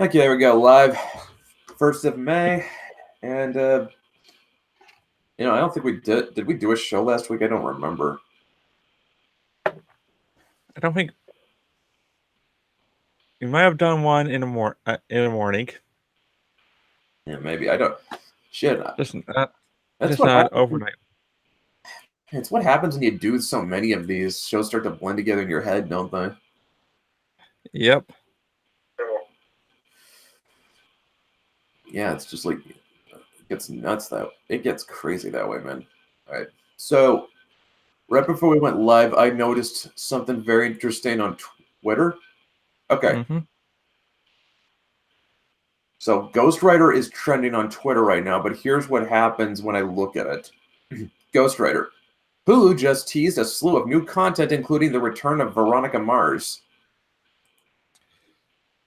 Okay, there we go. Live, 1st of May, and I don't think we did. Did we do a show last week? I don't remember. I don't think we might have done one in the morning. Yeah, maybe I don't. Shit, Just that's just what not happens. overnight. It's what happens when you do so many of these. Shows start to blend together in your head, don't they? Yep. Yeah, it's just like it gets nuts that it gets crazy that way, man. All right, so right before we went live, I noticed something very interesting on Twitter. Okay. Mm-hmm. So Ghost Rider is trending on Twitter right now, but here's what happens when I look at it. Ghost Rider. Hulu just teased a slew of new content, including the return of Veronica Mars.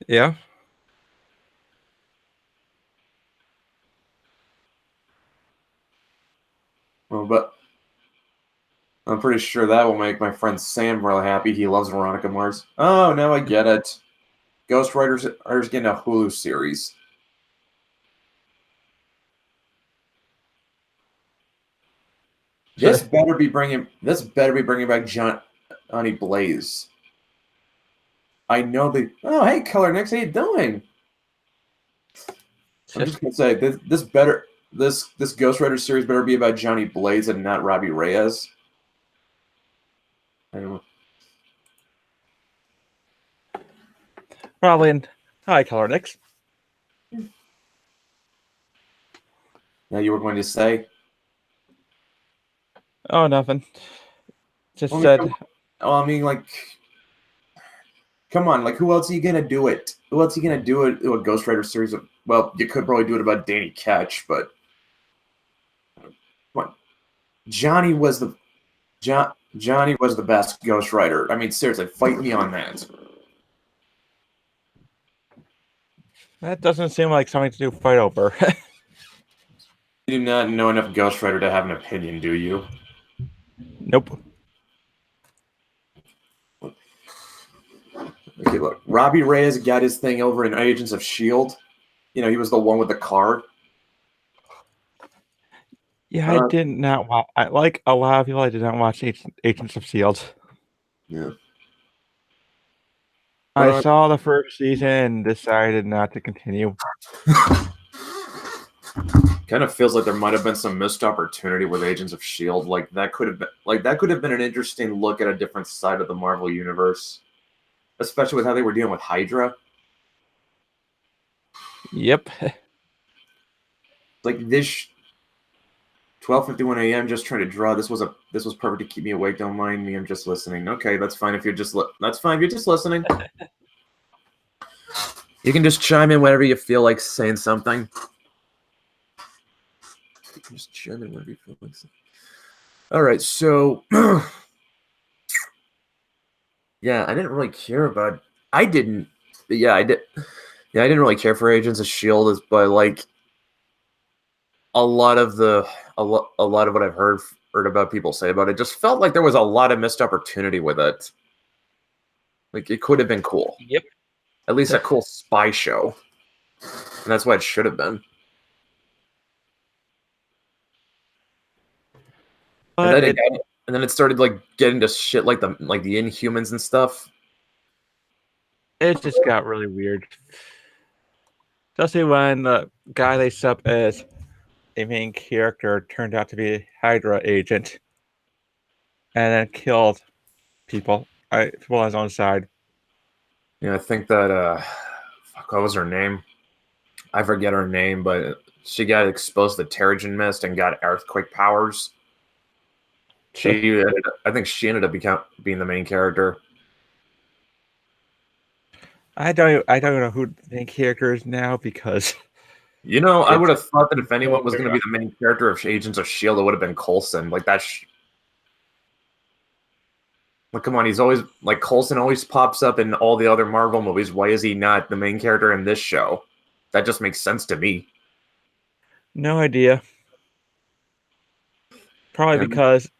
Yeah. Well, but I'm pretty sure that will make my friend Sam real happy. He loves Veronica Mars. Oh, now I get it. Ghost Rider's getting a Hulu series. This better be bringing back Johnny Blaze. I know they. Oh, hey, Color Nix, how you doing? I'm just gonna say this Ghost Rider series better be about Johnny Blaze and not Robbie Reyes. Anyway. Probably. Hi, Color Nix. Now you were going to say? Oh, nothing. Just I mean, said. Come on, like who else are you gonna do it? Who else are you gonna do it? A Ghost Rider series of? Well, you could probably do it about Danny Ketch, but come on. Johnny was the best Ghost Rider. I mean, seriously, fight me on that. That doesn't seem like something to fight over. You do not know enough Ghost Rider to have an opinion, do you? Nope. Okay, look. Robbie Reyes got his thing over in Agents of S.H.I.E.L.D. You know, he was the one with the car. Yeah, I did not watch. Like a lot of people, I did not watch Agents of S.H.I.E.L.D. Yeah. I saw the first season and decided not to continue. Kind of feels like there might have been some missed opportunity with Agents of S.H.I.E.L.D. Like that could have been an interesting look at a different side of the Marvel universe, especially with how they were dealing with Hydra. Yep. Like this 12:51 a.m. just trying to draw. This was perfect to keep me awake. Don't mind me. I'm just listening. Okay, that's fine if you're just listening. You can just chime in whenever you feel like saying something. Just chime in whenever you feel like saying. All right, so yeah, I didn't really care about. I didn't. Yeah, I did. Yeah, I didn't really care for Agents of S.H.I.E.L.D. but like a lot of what I've heard about people say about it just felt like there was a lot of missed opportunity with it. Like it could have been cool. Yep. At least a cool spy show. And that's what it should have been. And then it started like getting to shit like the Inhumans and stuff. It just got really weird. Especially when the guy they set up as a main character turned out to be a Hydra agent and then killed people on his own side. Yeah, I think that what was her name? I forget her name, but she got exposed to Terrigen Mist and got earthquake powers. I think she ended up being the main character. I don't know who the main character is now because I would have thought that if anyone was going to be the main character of Agents of S.H.I.E.L.D., it would have been Coulson. Like that. Like, come on, he's always like Coulson always pops up in all the other Marvel movies. Why is he not the main character in this show? That just makes sense to me. No idea. Probably because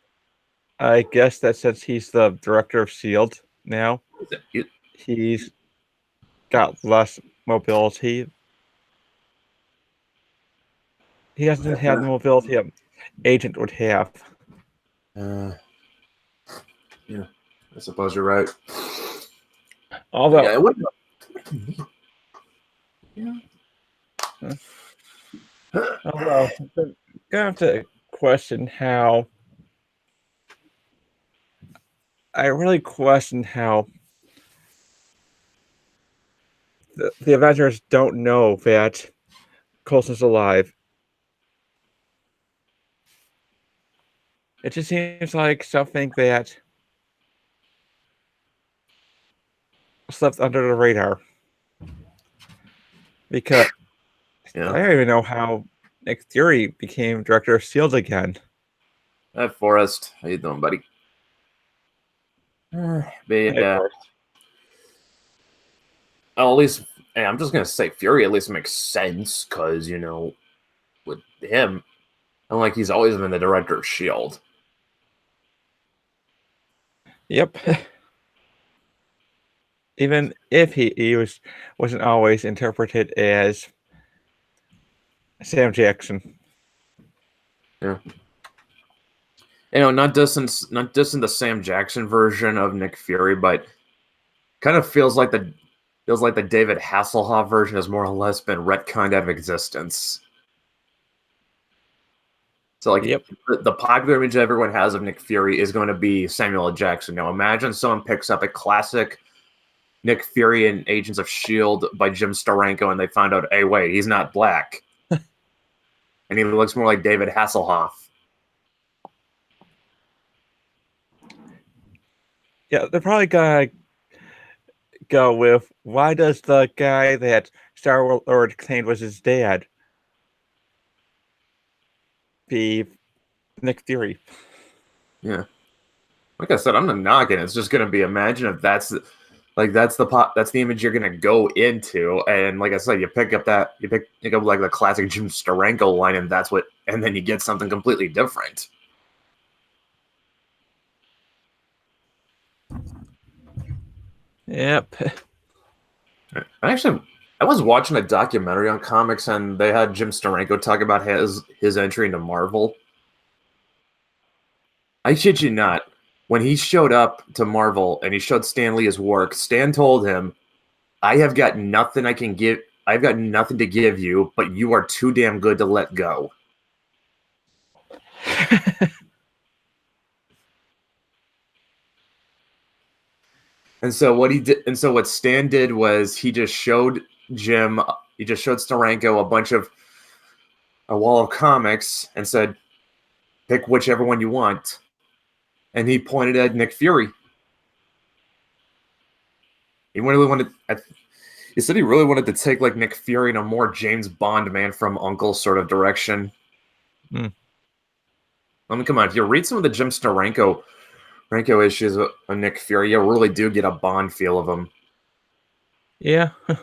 I guess that since he's the director of S.H.I.E.L.D. now, he's got less mobility. He doesn't have the mobility an agent would have. Yeah, I suppose you're right. Although, Yeah, yeah. although I'm gonna have to question how. I really question how the Avengers don't know that Coulson's alive. It just seems like something that slipped under the radar. Because I Yeah. don't even know how Nick Fury became director of S.H.I.E.L.D. again. Hi, Forrest. How you doing, buddy? But Hey, yeah, Forrest. at least I'm just gonna say Fury at least makes sense because with him, unlike he's always been the director of Shield. Yep. Even if he wasn't always interpreted as Sam Jackson. Yeah. Not just in the Sam Jackson version of Nick Fury, but kind of feels like the David Hasselhoff version has more or less been retconned out of existence. So like Yep. the popular image everyone has of Nick Fury is going to be Samuel L. Jackson. Now imagine someone picks up a classic Nick Fury and Agents of S.H.I.E.L.D. by Jim Steranko and they find out, hey, wait, he's not black. And he looks more like David Hasselhoff. Yeah, they're probably gonna go with why does the guy that Star Lord claimed was his dad be Nick Fury? Yeah. Like I said, I'm not knocking. It's just gonna be imagine if that's the image you're gonna go into, and like I said, you pick up like the classic Jim Steranko line, and then you get something completely different. Yep. I was watching a documentary on comics, and they had Jim Steranko talk about his entry into Marvel. I shit you not. When he showed up to Marvel and he showed Stan Lee his work, Stan told him, I have got nothing I can give. I've got nothing to give you, but you are too damn good to let go. And so what Stan did was he just showed Steranko a wall of comics and said, pick whichever one you want. And he pointed at Nick Fury. He said he really wanted to take like Nick Fury in a more James Bond Man from Uncle sort of direction. Hmm. I mean, come on, if you read some of the Jim Steranko issues of Nick Fury, you really do get a Bond feel of him. Yeah. He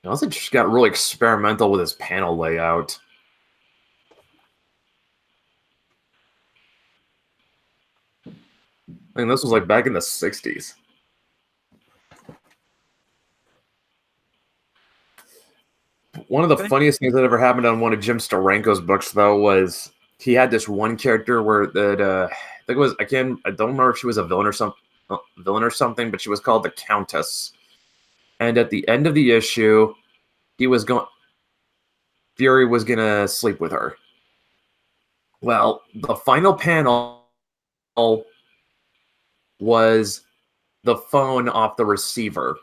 also just got really experimental with his panel layout. I mean, this was like back in the 60s. One of the funniest things that ever happened on one of Jim Steranko's books, though, was he had this one character I think it was I don't remember if she was a villain or something, but she was called the Countess. And at the end of the issue, Fury was gonna sleep with her. Well, the final panel was the phone off the receiver.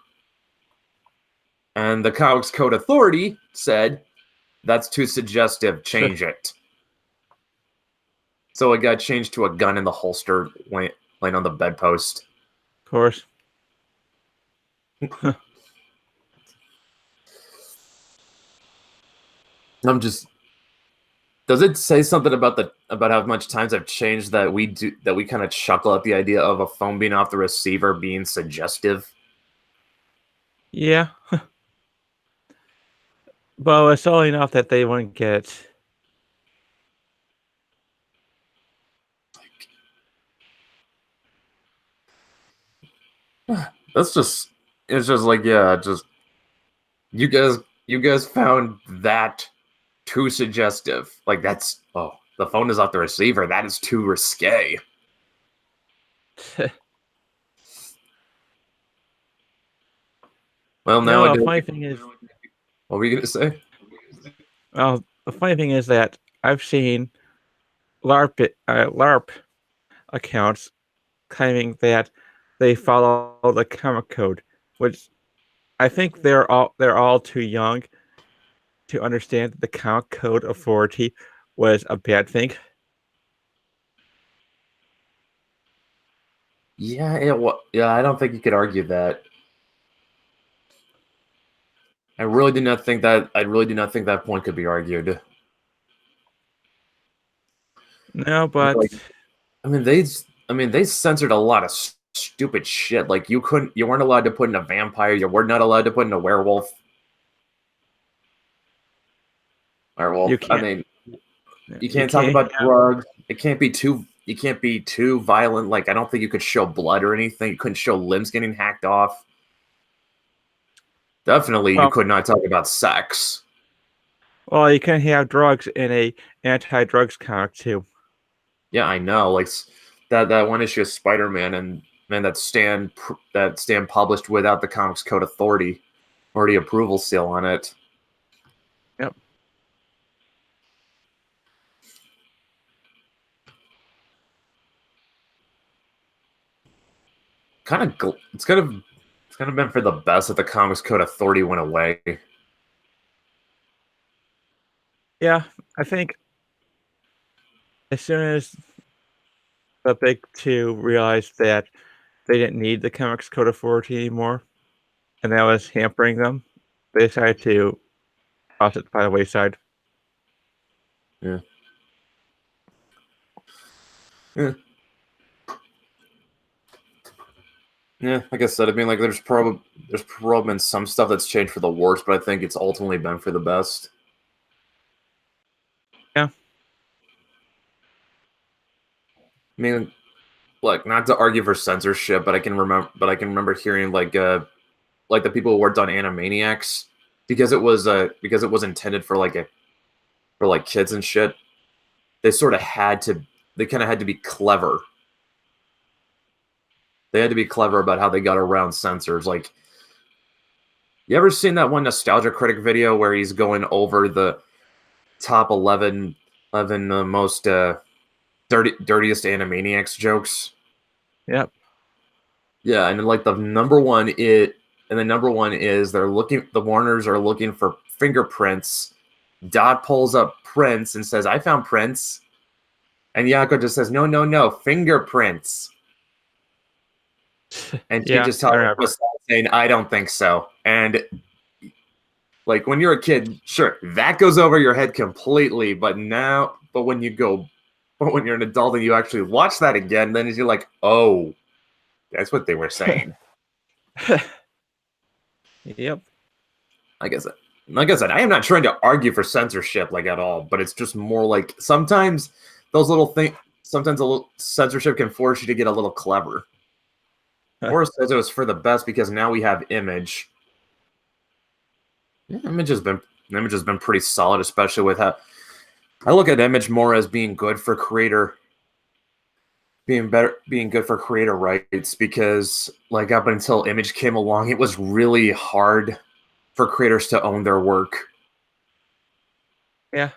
And the Comics Code Authority said, that's too suggestive, change it. So it got changed to a gun in the holster laying on the bedpost. Of course. Does it say something about how much times have changed that we kind of chuckle at the idea of a phone being off the receiver being suggestive? Yeah. But it's all enough that they wouldn't get. That's just it's just like, yeah, just you guys found that too suggestive. Like that's the phone is off the receiver. That is too risque. Well, now I The do. funny thing is, What were you gonna say? the funny thing is that I've seen LARP accounts claiming that they follow the comic code, which I think they're all too young to understand that the comic code authority was a bad thing. Yeah, I don't think you could argue that. I really do not think that point could be argued. No, but Like, I mean, they censored a lot of stupid shit. Like you weren't allowed to put in a vampire. You were not allowed to put in a werewolf. Werewolf. you I can't mean, you you can't talk can't about have, drugs. It can't be too. You can't be too violent. Like I don't think you could show blood or anything. You couldn't show limbs getting hacked off. Definitely, you well, could not talk about sex. you can have drugs in a anti-drugs comic too. Yeah, I know. Like that one issue of Spider-Man and man that Stan published without the Comics Code Authority or the approval seal on it. Yep. It's kind of been for the best that the Comics Code Authority went away. Yeah, I think as soon as the big two realized that they didn't need the Comics Code Authority anymore, and that was hampering them, they decided to toss it by the wayside. Yeah. Yeah. Yeah, like I said, I mean, like there's probably been some stuff that's changed for the worse, but I think it's ultimately been for the best. Yeah. I mean, like not to argue for censorship, but I can remember hearing like the people who worked on Animaniacs because it was intended for like kids and shit. They sort of had to they kind of had to be clever. They had to be clever about how they got around censors. Like, you ever seen that one Nostalgia Critic video where he's going over the top 11 most dirtiest Animaniacs jokes? Yep. Yeah, and then like the number one is the Warners are looking for fingerprints. Dot pulls up prints and says, "I found prints." And Yako just says, "No, fingerprints." And she Yeah, just I tells remember. us saying, "I don't think so." And like when you're a kid, sure, that goes over your head completely. But when you're an adult and you actually watch that again, then you're like, "Oh, that's what they were saying." Yep. Like I said, I am not trying to argue for censorship like at all, but it's just more like sometimes those little things. Sometimes a little censorship can force you to get a little clever. Or says it was for the best because now we have Image. Yeah, Image has been pretty solid, especially with how I look at Image more as being good for being good for creator rights because like up until Image came along, it was really hard for creators to own their work. Yeah.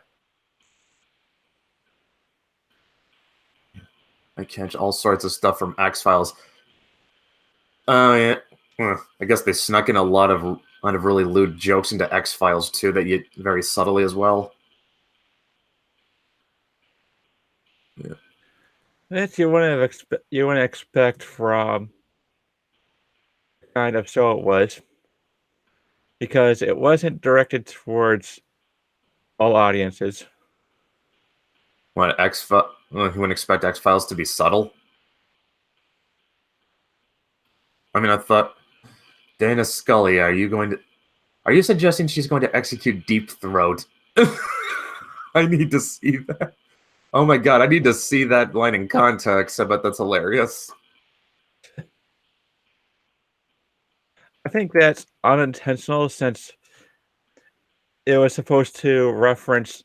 I catch all sorts of stuff from X-Files. Oh yeah. I guess they snuck in a lot of really lewd jokes into X-Files too that you very subtly as well. Yeah. That you wouldn't expect from the kind of show it was, because it wasn't directed towards all audiences. What You wouldn't expect X-Files to be subtle? I mean, I thought Dana Scully, are you suggesting she's going to execute Deep Throat? I need to see that. Oh my god, I need to see that line in context. I bet that's hilarious. I think that's unintentional since it was supposed to reference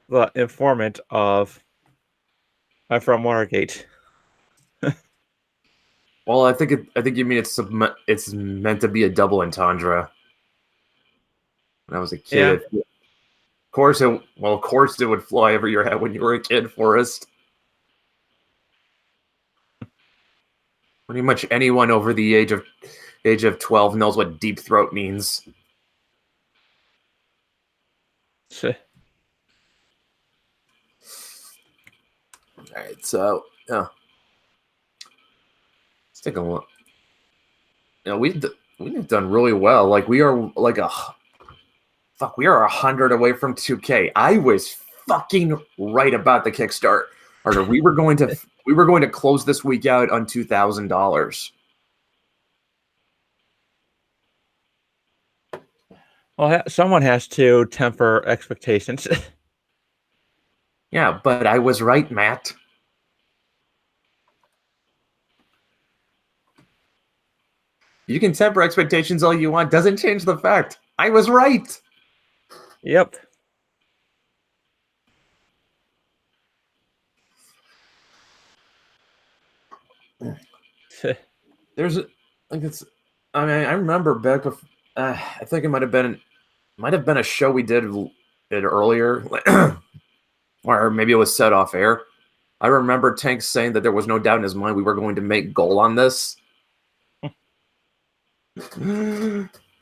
the informant of from Watergate. Well, I think you mean it's meant to be a double entendre. When I was a kid, Yeah, of course of course it would fly over your head when you were a kid, Forrest. Pretty much anyone over the age of 12 knows what deep throat means. All right, so yeah, let's take a look. You know, we've done really well. Like we are like a fuck. We are 100 away from 2K. I was fucking right about the Kickstarter. We were going to close this week out on $2,000. well, someone has to temper expectations. Yeah, but I was right, Matt. You can temper expectations all you want. Doesn't change the fact I was right. Yep. There's like it's. I mean, I remember back. I think it might have been a show we did it earlier, or maybe it was set off air. I remember Tank saying that there was no doubt in his mind we were going to make goal on this.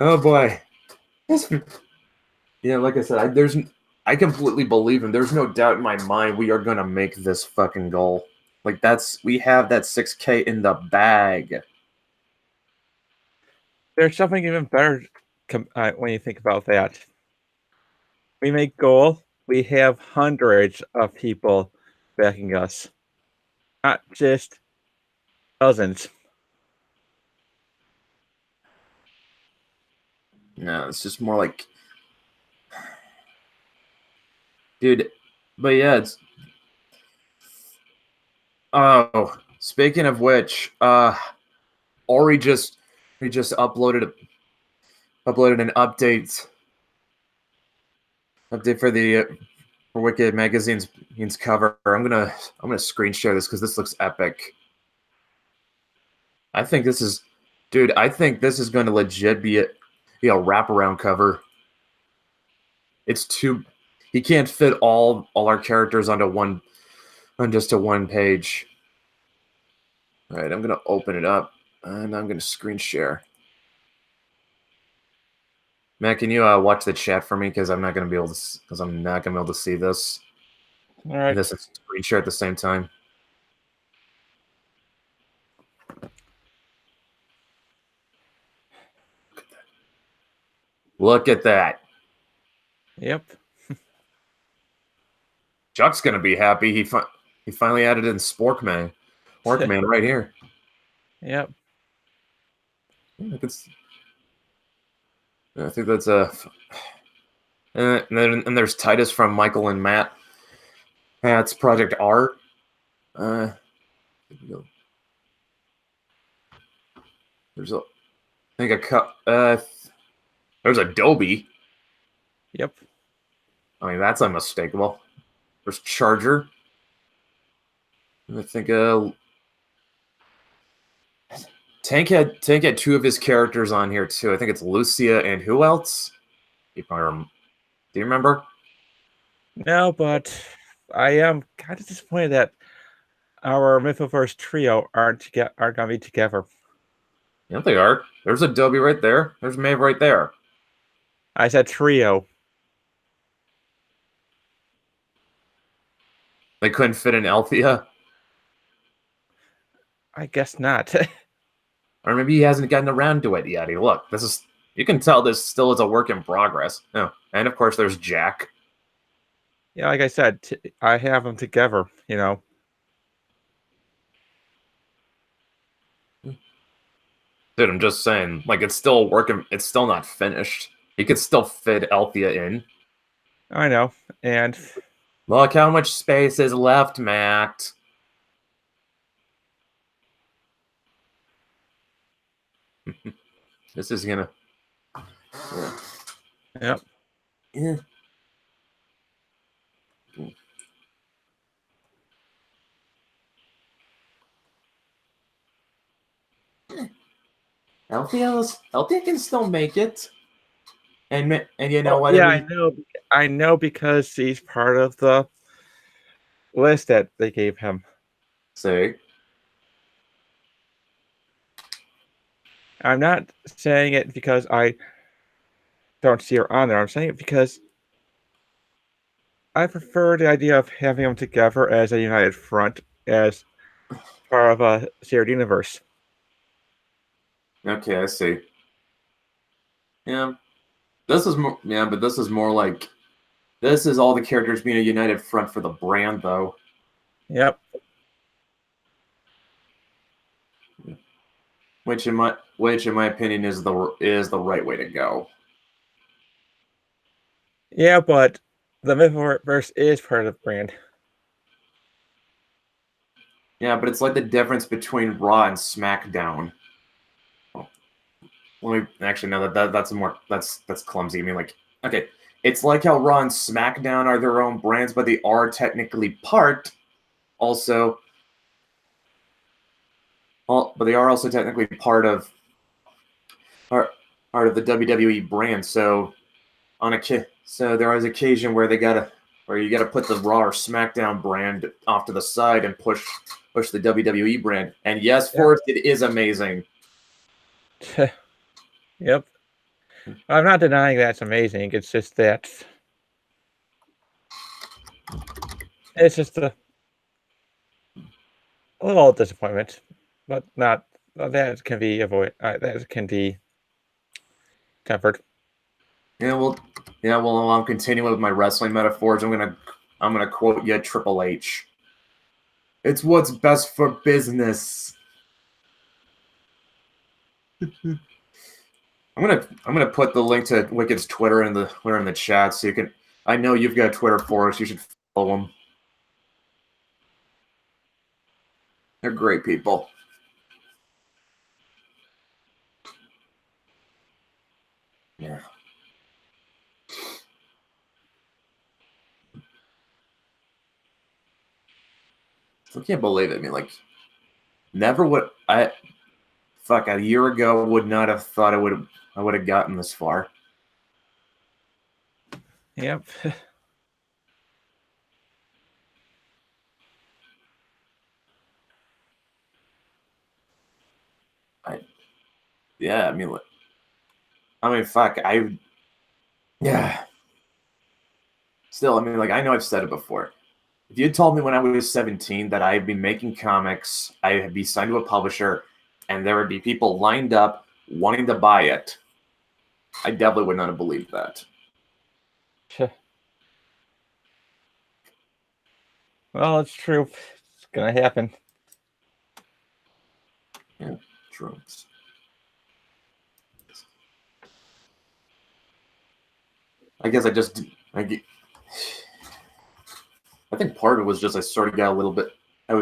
Oh boy. Yeah, like I said, I completely believe him. There's no doubt in my mind we are gonna make this fucking goal. Like we have that 6K in the bag. There's something even better when you think about that. We make goal. We have hundreds of people backing us, not just dozens. No, it's just more like, dude. But yeah, it's. Oh, speaking of which, Ori just he just uploaded an update for the for Wicked Magazine's cover. I'm gonna screen share this because this looks epic. I think this is, dude. I think this is going to legit be a wraparound cover. It's too. He can't fit all our characters on just a one page. All right, I'm gonna open it up and I'm gonna screen share. Matt, can you watch the chat for me? Because I'm not gonna be able to see this. All right. And this is screen share at the same time. Look at that. Yep. Chuck's gonna be happy. He finally added in Sporkman. Sporkman right here. Yep. I think that's a. And there's Titus from Michael and Matt's Project Art. There's a. I think there's Adobe. Yep. I mean, that's unmistakable. There's Charger. I think Tank had two of his characters on here too. I think it's Lucia and who else? Do you remember? No, but I am kind of disappointed that our Mythoverse trio aren't gonna be together. Yeah, they are. There's Adobe right there. There's Maeve right there. I said trio. They couldn't fit in Althea. I guess not. Or maybe he hasn't gotten around to it yet. Look, you can tell this still is a work in progress. Oh, and of course there's Jack. Yeah, like I said, I have them together, you know. Dude, I'm just saying, like it's still working. It's still not finished. You could still fit Althea in. I know, and Look how much space is left, Matt. This is gonna. Yep. Yeah. Althea can still make it, and you know what? Yeah, I know. I know because he's part of the list that they gave him. Say, I'm not saying it because I don't see her on there. I'm saying it because I prefer the idea of having them together as a united front, as part of a shared universe. okay, I see. Yeah, this is more. Yeah, but this is more like this is all the characters being a united front for the brand, though. Yep. Which in my opinion is the right way to go. Yeah, but the Mythoverse is part of the brand. Yeah, but it's like the difference between Raw and SmackDown. Let me actually no that's clumsy. I mean, like, okay, it's like how Raw and SmackDown are their own brands, but they are technically also but they are also technically part of the WWE brand. So so there is occasion where you gotta put the Raw or SmackDown brand off to the side and push the WWE brand. And yes, Forrest, it is amazing. Yep. I'm not denying that's amazing. It's just that it's just a little disappointment, but not that can be that can be tempered. Well, I'm continuing with my wrestling metaphors. I'm gonna quote you, Triple H. It's what's best for business. I'm gonna put the link to Wicked's Twitter in the chat so you can. I know you've got Twitter for us. You should follow them. They're great people. Yeah. I can't believe it. I mean, like, never would I. Fuck, a year ago would not have thought I would have gotten this far. Yep. Yeah, I mean, fuck, yeah. Still, I mean, like, I know I've said it before. If you had told me when I was 17 that I'd be making comics, I'd be signed to a publisher, and there would be people lined up wanting to buy it, I definitely would not have believed that. Well, it's true. It's gonna happen. Yeah, true. I guess I think part of it was just I sort of got a little bit. I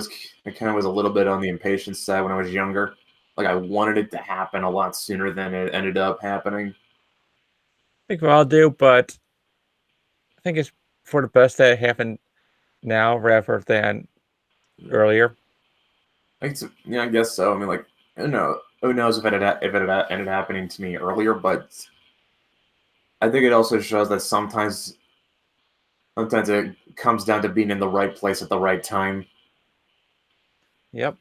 kind of was a little bit on the impatient side when I was younger. Like I wanted it to happen a lot sooner than it ended up happening. I think we all do, but I think it's for the best that it happened now rather than earlier. I guess so. I mean, like, I don't know. Who knows if it had ended happening to me earlier? But I think it also shows that sometimes it comes down to being in the right place at the right time. Yep.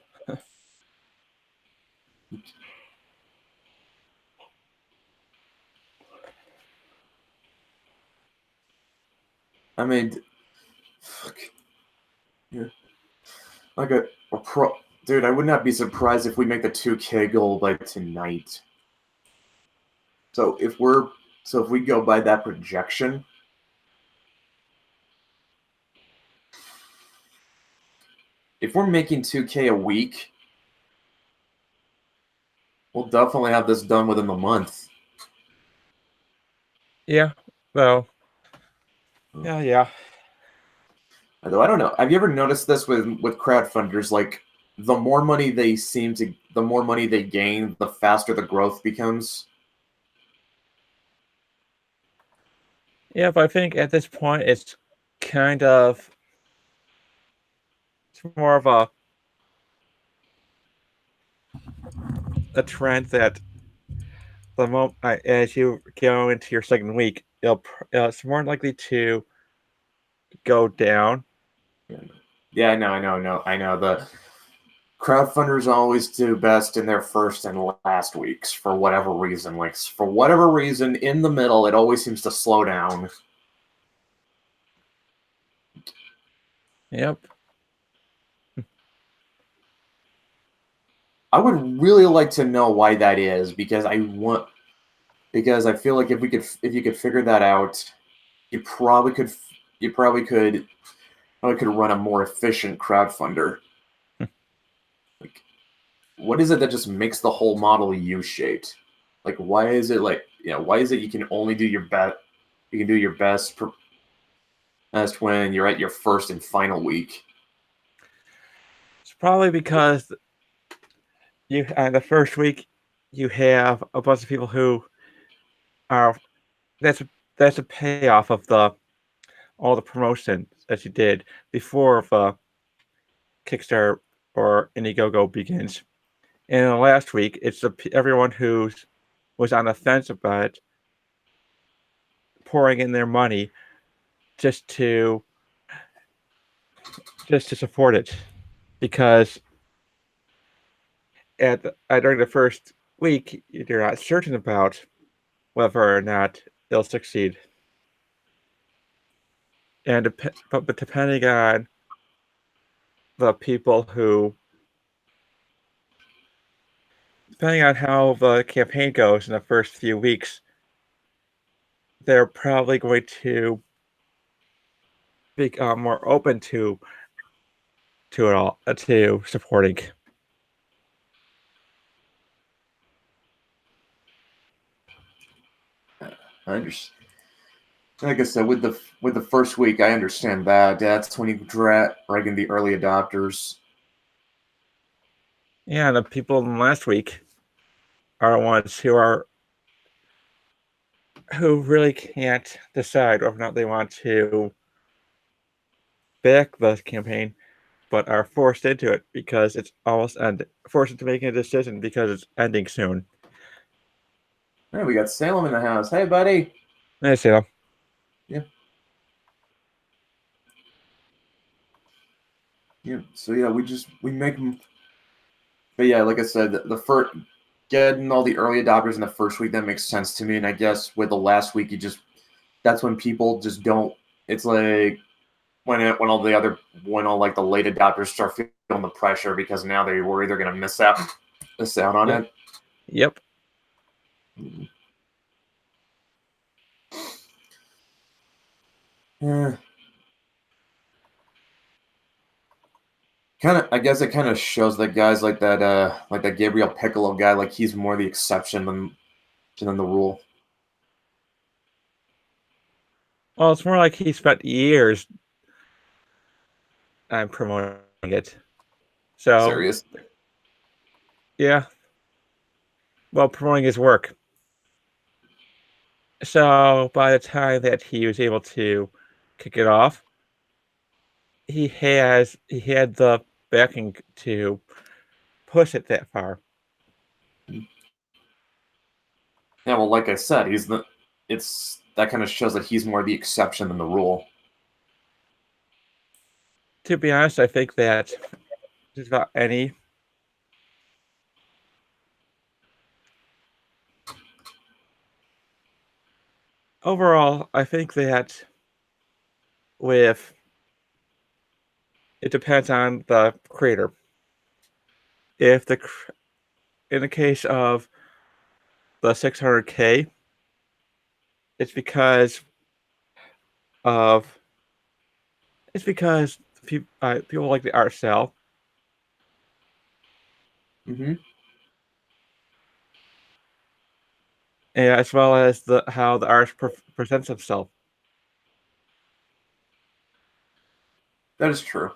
I mean, fuck. Yeah. Like dude, I would not be surprised if we make the 2K goal by tonight. So if we go by that projection, if we're making 2K a week, we'll definitely have this done within the month. Yeah. Well. Yeah. Although I don't know. Have you ever noticed this with crowdfunders? Like the more money they gain, the faster the growth becomes. Yeah, but I think at this point it's kind of it's more of a trend that as you go into your second week, it's more likely to go down. Yeah, I know. The crowdfunders always do best in their first and last weeks for whatever reason. Like for whatever reason, in the middle, it always seems to slow down. Yep. I would really like to know why that is because I feel like if you could figure that out, you probably could you probably could run a more efficient crowdfunder. Like, what is it that just makes the whole model U-shaped? Like, why is it like why is it you can only do your best? You can do your best when you're at your first and final week. It's probably because you the first week you have a bunch of people who are that's that's a payoff of the all the promotions that you did before the Kickstarter or Indiegogo begins. And the last week, it's everyone who's was on the fence about it, pouring in their money just to support it, because during the first week you're not certain about whether or not they'll succeed, and but depending on the people who depending on how the campaign goes in the first few weeks, they're probably going to be more open to it all to supporting. I understand. Like I said, with the first week, I understand that. That's when you drag in the early adopters. Yeah, the people in last week are the ones who really can't decide whether or not they want to back the campaign, but are forced into it because it's almost forced into making a decision because it's ending soon. Hey, we got Salem in the house. Hey, buddy. Hey, Salem. Yeah. Yeah. So yeah, we make them. But yeah, like I said, the first getting all the early adopters in the first week that makes sense to me, and I guess with the last week, that's when people just don't. It's like when all like the late adopters start feeling the pressure because now they worry they're gonna miss out on Yep. it. Yep. Yeah. Kind of, I guess it kind of shows that guys like that Gabriel Piccolo guy, like he's more the exception than the rule. Well, it's more like he spent years promoting it. So, Serious. yeah, well, promoting his work. So, by the time that he was able to kick it off, he had the backing to push it that far. Yeah, well, like I said, it's that kind of shows that he's more the exception than the rule. To be honest, I think that just about any overall, I think that with it depends on the creator. If in the case of the 600K, it's because of it's because people like the art style, Hmm. and as well as the how the art presents himself. That is true.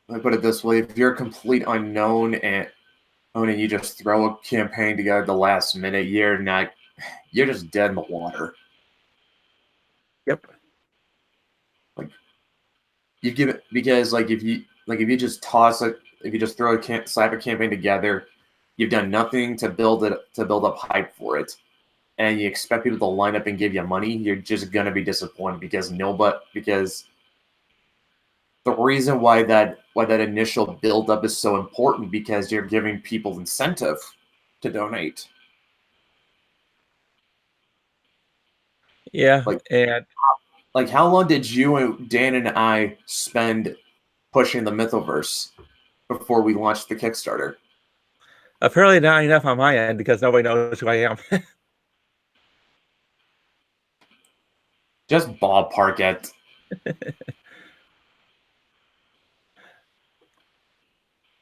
Let me put it this way: if you're a complete unknown when you just throw a campaign together at the last minute, you're just dead in the water. Yep. Like you give it because if you just toss it, if you just slap a campaign together, you've done nothing to build up hype for it, and you expect people to line up and give you money. You're just gonna be disappointed because the reason why that initial build up is so important because you're giving people incentive to donate. Yeah, Like and how long did you and Dan and I spend pushing the Mythoverse before we launched the Kickstarter? apparently not enough on my end because nobody knows who I am. Just ballpark it.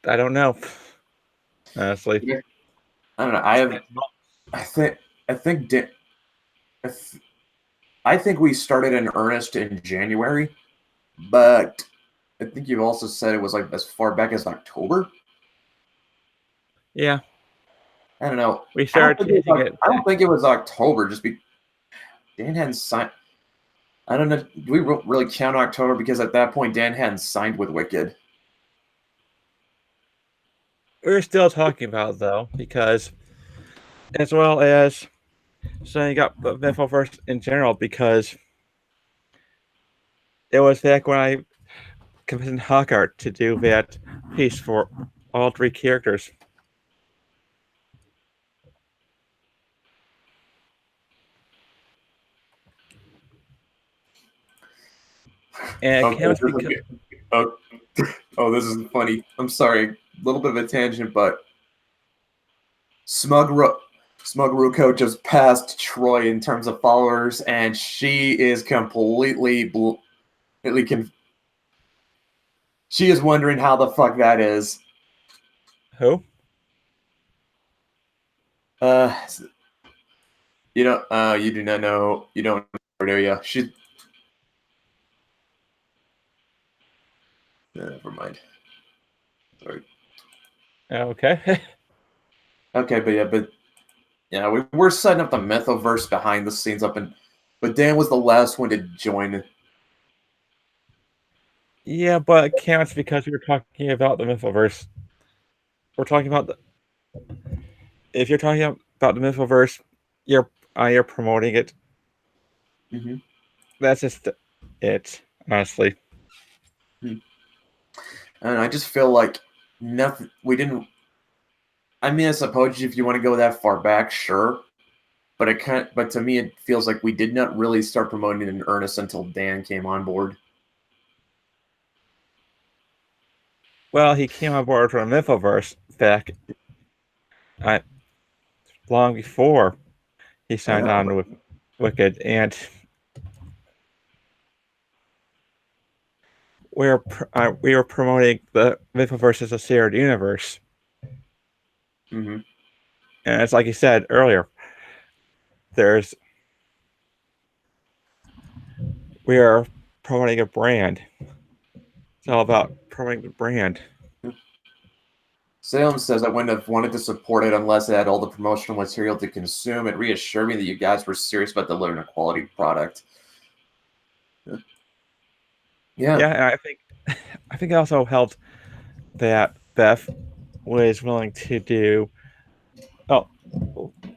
I don't know, honestly. Yeah. I don't know. I think I think Dan, I think we started in earnest in January, but I think you've also said it was like as far back as October. Yeah, I don't know. we started changing it. I don't think it was October. Dan hadn't signed. I don't know. Do we really count October because at that point Dan hadn't signed with Wicked? We're still talking about it, though, because as well as setting up the Mythoverse in general, because it was back when I commissioned Hawkart to do that piece for all three characters. And it Okay. comes because Oh, this is funny. I'm sorry. A little bit of a tangent, but Smug Ruko just passed Troy in terms of followers, and she is she is wondering how the fuck that is. who? Uh, you do not know. You don't know, do you? Never mind. Sorry. Okay. Okay, but we're setting up the Mythoverse behind the scenes but Dan was the last one to join. Yeah, but it counts because we were talking about the Mythoverse. We're talking about if you're talking about the Mythoverse, you're promoting it. Mm-hmm. That's just it, honestly. And I just feel like nothing. We didn't. I mean, I suppose if you want to go that far back, sure. But to me, it feels like we did not really start promoting it in earnest until Dan came on board. Well, he came on board from Mythoverse back uh, long before he signed on with Wicked, and we were promoting the Mythoverse as a shared universe. Mm-hmm. And it's like you said earlier, we are promoting a brand. It's all about promoting the brand. Salem says I wouldn't have wanted to support it unless it had all the promotional material to consume. It reassured me that you guys were serious about delivering a quality product. Yeah. Yeah, and I think it also helped that Beth was willing to do. Oh,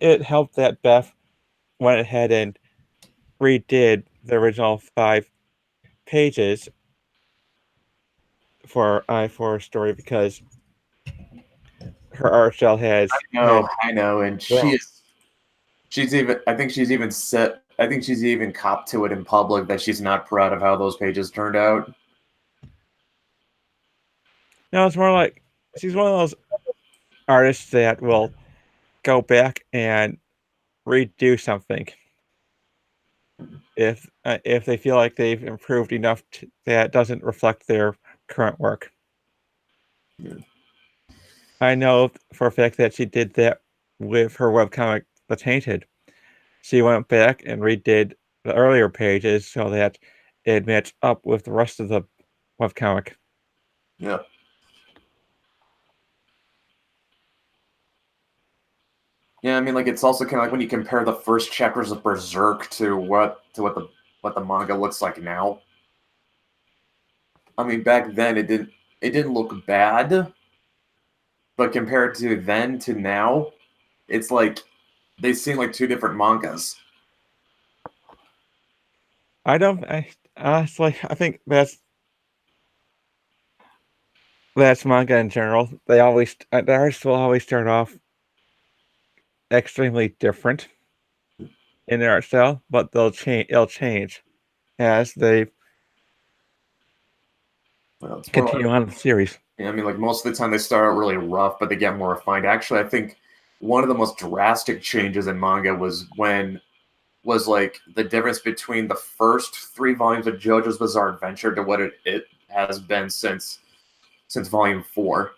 it helped that Beth went ahead and redid the original 5 pages for I4 story because her art style I know, and grown. I think she's even copped to it in public that she's not proud of how those pages turned out. No, it's more like she's one of those artists that will go back and redo something if they feel like they've improved enough that doesn't reflect their current work. Yeah. I know for a fact that she did that with her webcomic The Tainted. She went back and redid the earlier pages so that it matched up with the rest of the webcomic. Yeah. Yeah, I mean, like it's also kind of like when you compare the first chapters of Berserk to what the manga looks like now. I mean, back then it didn't look bad, but compared to then to now, it's like they seem like two different mangas. I don't. I honestly, I think that's manga in general. The artists will always start off extremely different in their art style, but they'll change. It'll change as they Well, it's more like, continue on the series. yeah, I mean, like most of the time they start out really rough, but they get more refined. Actually, I think one of the most drastic changes in manga was like the difference between the first three volumes of JoJo's Bizarre Adventure to what it has been since volume 4.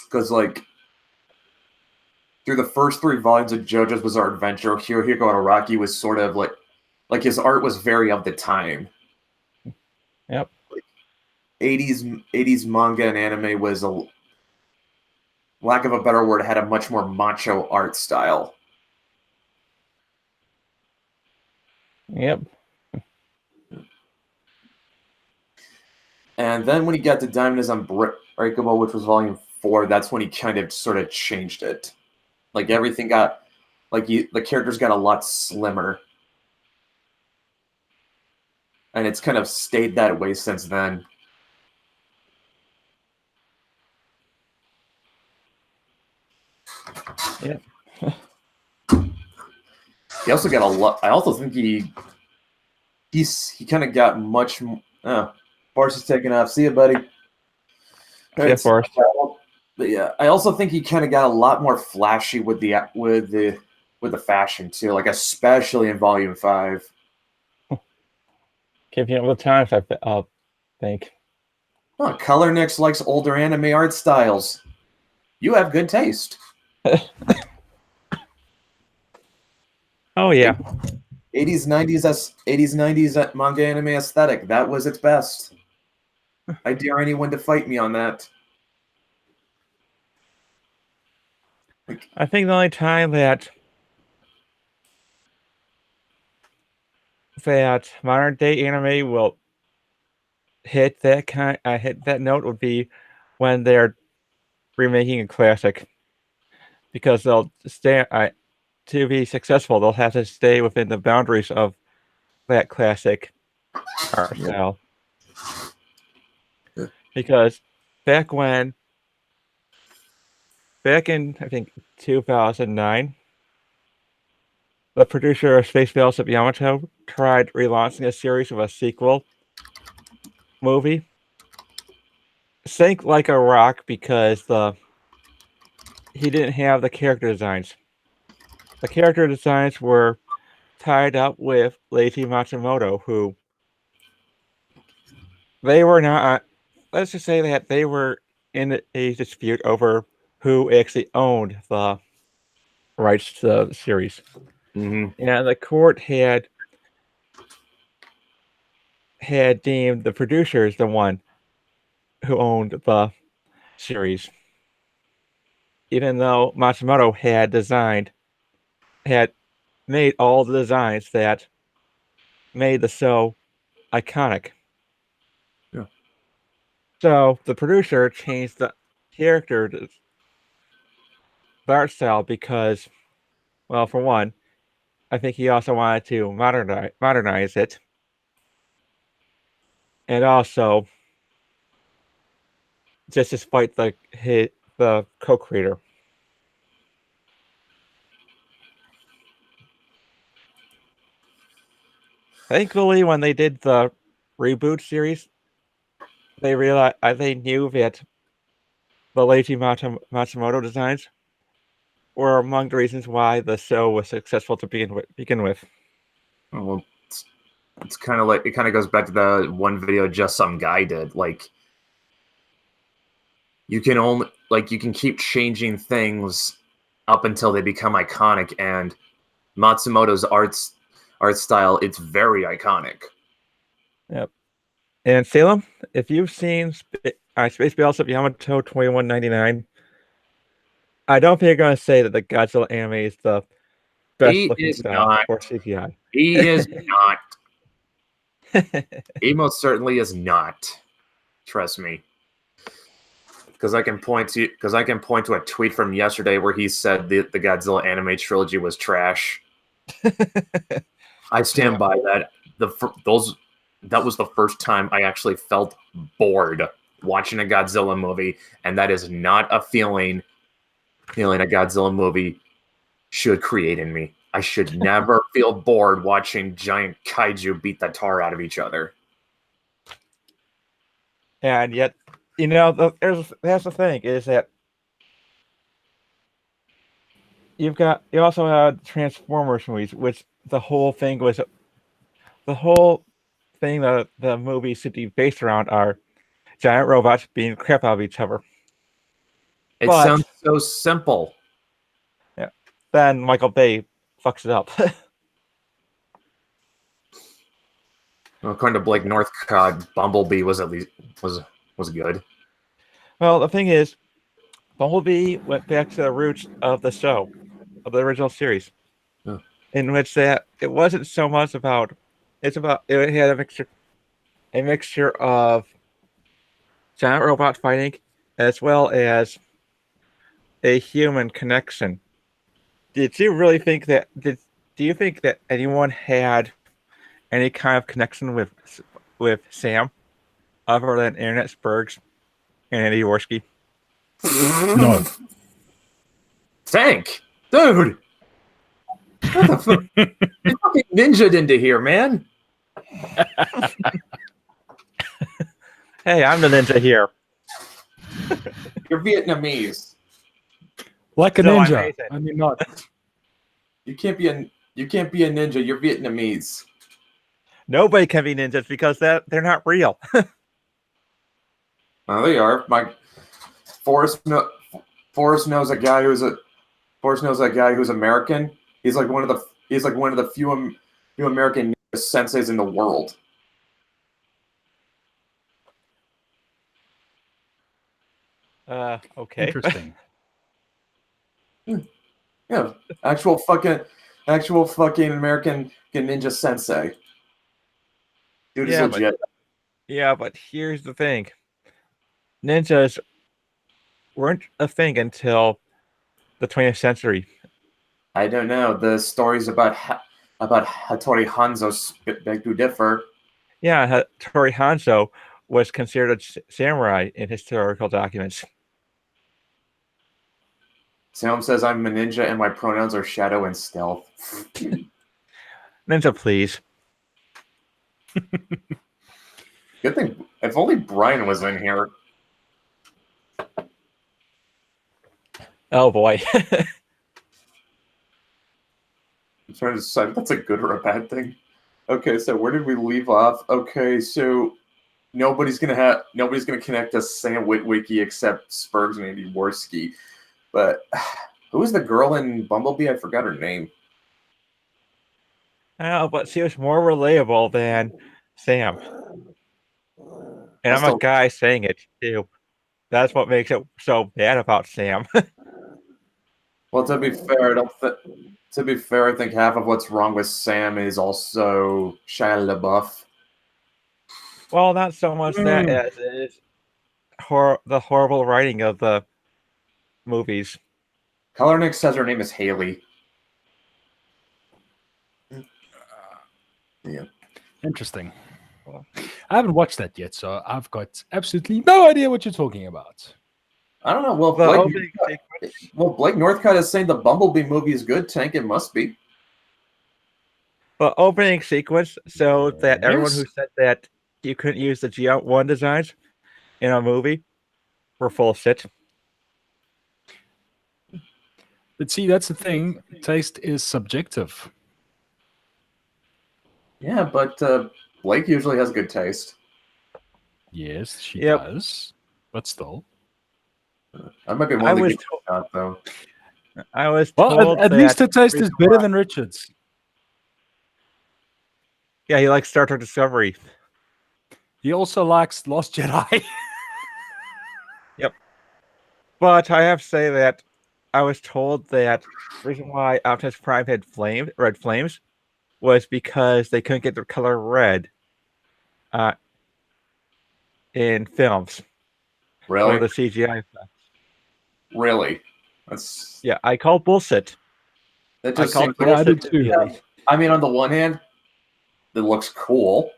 Because like through the first three volumes of JoJo's Bizarre Adventure, Hirohiko Araki was sort of like his art was very of the time. Yep. 80s manga and anime was a lack of a better word had a much more macho art style. Yep. And then when he got to Diamond is Unbreakable, which was volume 4, that's when he kind of sort of changed it. Like everything got the characters got a lot slimmer. And it's kind of stayed that way since then. Yep. He also got a lot. I also think he kind of got much. Force is taking off. See you, buddy. Yeah, Forrest. But yeah, I also think he kind of got a lot more flashy with the fashion too, like especially in Volume 5. Keeping up with times, I think. Oh, Color Nix likes older anime art styles. You have good taste. Oh yeah. 80s, 90s manga anime aesthetic. That was its best. I dare anyone to fight me on that. I think the only time that modern day anime will hit that note would be when they're remaking a classic, because they'll stay to be successful. They'll have to stay within the boundaries of that classic art style. Because back in I think 2009, the producer of Space Battleship Yamato tried relaunching a series of a sequel movie. Sank like a rock because he didn't have the character designs. The character designs were tied up with Leiji Matsumoto, who they were not. Let's just say that they were in a dispute over who actually owned the rights to the series. Mm-hmm. And the court had deemed the producers the one who owned the series, even though Matsumoto had made all the designs that made the show iconic. Yeah. So the producer changed the character the art style because, well, for one, I think he also wanted to modernize it, and also just despite the co-creator. Thankfully, when they did the reboot series, they realized they knew that the Leiji Matsumoto designs were among the reasons why the show was successful to begin with. Well, it's kind of like it kind of goes back to the one video just some guy did. Like you can keep changing things up until they become iconic, and Matsumoto's art style, it's very iconic. Yep. And Salem, if you've seen Space Battleship Yamato 2199, I don't think you're going to say that the Godzilla anime is the best He looking is style not. for CGI. He is not. He most certainly is not. Trust me. Because I can point to a tweet from yesterday where he said the Godzilla anime trilogy was trash. I stand by that. That was the first time I actually felt bored watching a Godzilla movie, and that is not a feeling a Godzilla movie should create in me. I should never feel bored watching giant kaiju beat the tar out of each other. And yet, that's the thing is that you also had Transformers movies, which the whole thing that the movie should be based around are giant robots beating the crap out of each other. It sounds so simple. Yeah. Then Michael Bay fucks it up. Well, according to Blake Northcott, Bumblebee was at least was good. Well, the thing is, Bumblebee went back to the roots of the show, of the original series, in which it wasn't so much about. It had a mixture of giant robot fighting as well as a human connection. Did you really think that? Do you think that anyone had any kind of connection with Sam, other than Internet Spurgs and Andy Worski? No. Tank, dude. What the fuck? You fucking ninja'd into here, man. Hey, I'm the ninja here. You're Vietnamese. Like a No, I'm ninja. Asian. I mean, not. You can't be a ninja. You're Vietnamese. Nobody can be ninjas because they're not real. Oh, they are. Forrest knows a guy who's American. He's like one of the few American senseis in the world. Okay. Interesting. Yeah, actual fucking American ninja sensei. Dude is legit. Yeah, but here's the thing. Ninjas weren't a thing until the 20th century. I don't know. The stories about Hattori Hanzo beg to differ. Yeah, Hattori Hanzo was considered a samurai in historical documents. Sam says I'm a ninja and my pronouns are shadow and stealth. Ninja, please. Good thing. If only Brian was in here. Oh boy. I'm trying to decide if that's a good or a bad thing. Okay, so where did we leave off? Okay, so nobody's gonna connect to Sam Witwicky except Spurgs and Andy Worski. But who was the girl in Bumblebee? I forgot her name. Oh, but she was more relatable than Sam. And I'm a guy saying it too. That's what makes it so bad about Sam. Well, to be fair, I think half of what's wrong with Sam is also Shia LaBeouf. Well, not so much that as it is the horrible writing of the movies. Colornick says her name is Haley. Yeah. Interesting. I haven't watched that yet, so I've got absolutely no idea what you're talking about. I don't know. Well, Blake Northcott is saying the Bumblebee movie is good. Tank, it must be. Well, opening sequence so that everyone who said that you couldn't use the G1 designs in a movie were full of shit. But see, that's the thing. Taste is subjective. Yeah, but Blake usually has good taste. Yes, she does. But still. I might be one of the shot, though. I was told at least the taste is better than Richard's. Yeah, he likes Star Trek Discovery. He also likes Lost Jedi. Yep. But I have to say that I was told that the reason why Optimus Prime had red flames was because they couldn't get the color red in films for Really? the CGI effect. Really? That's Yeah, I call bullshit. that I just call seems Yeah, I do bullshit too. immediately. I mean, on the one hand, it looks cool,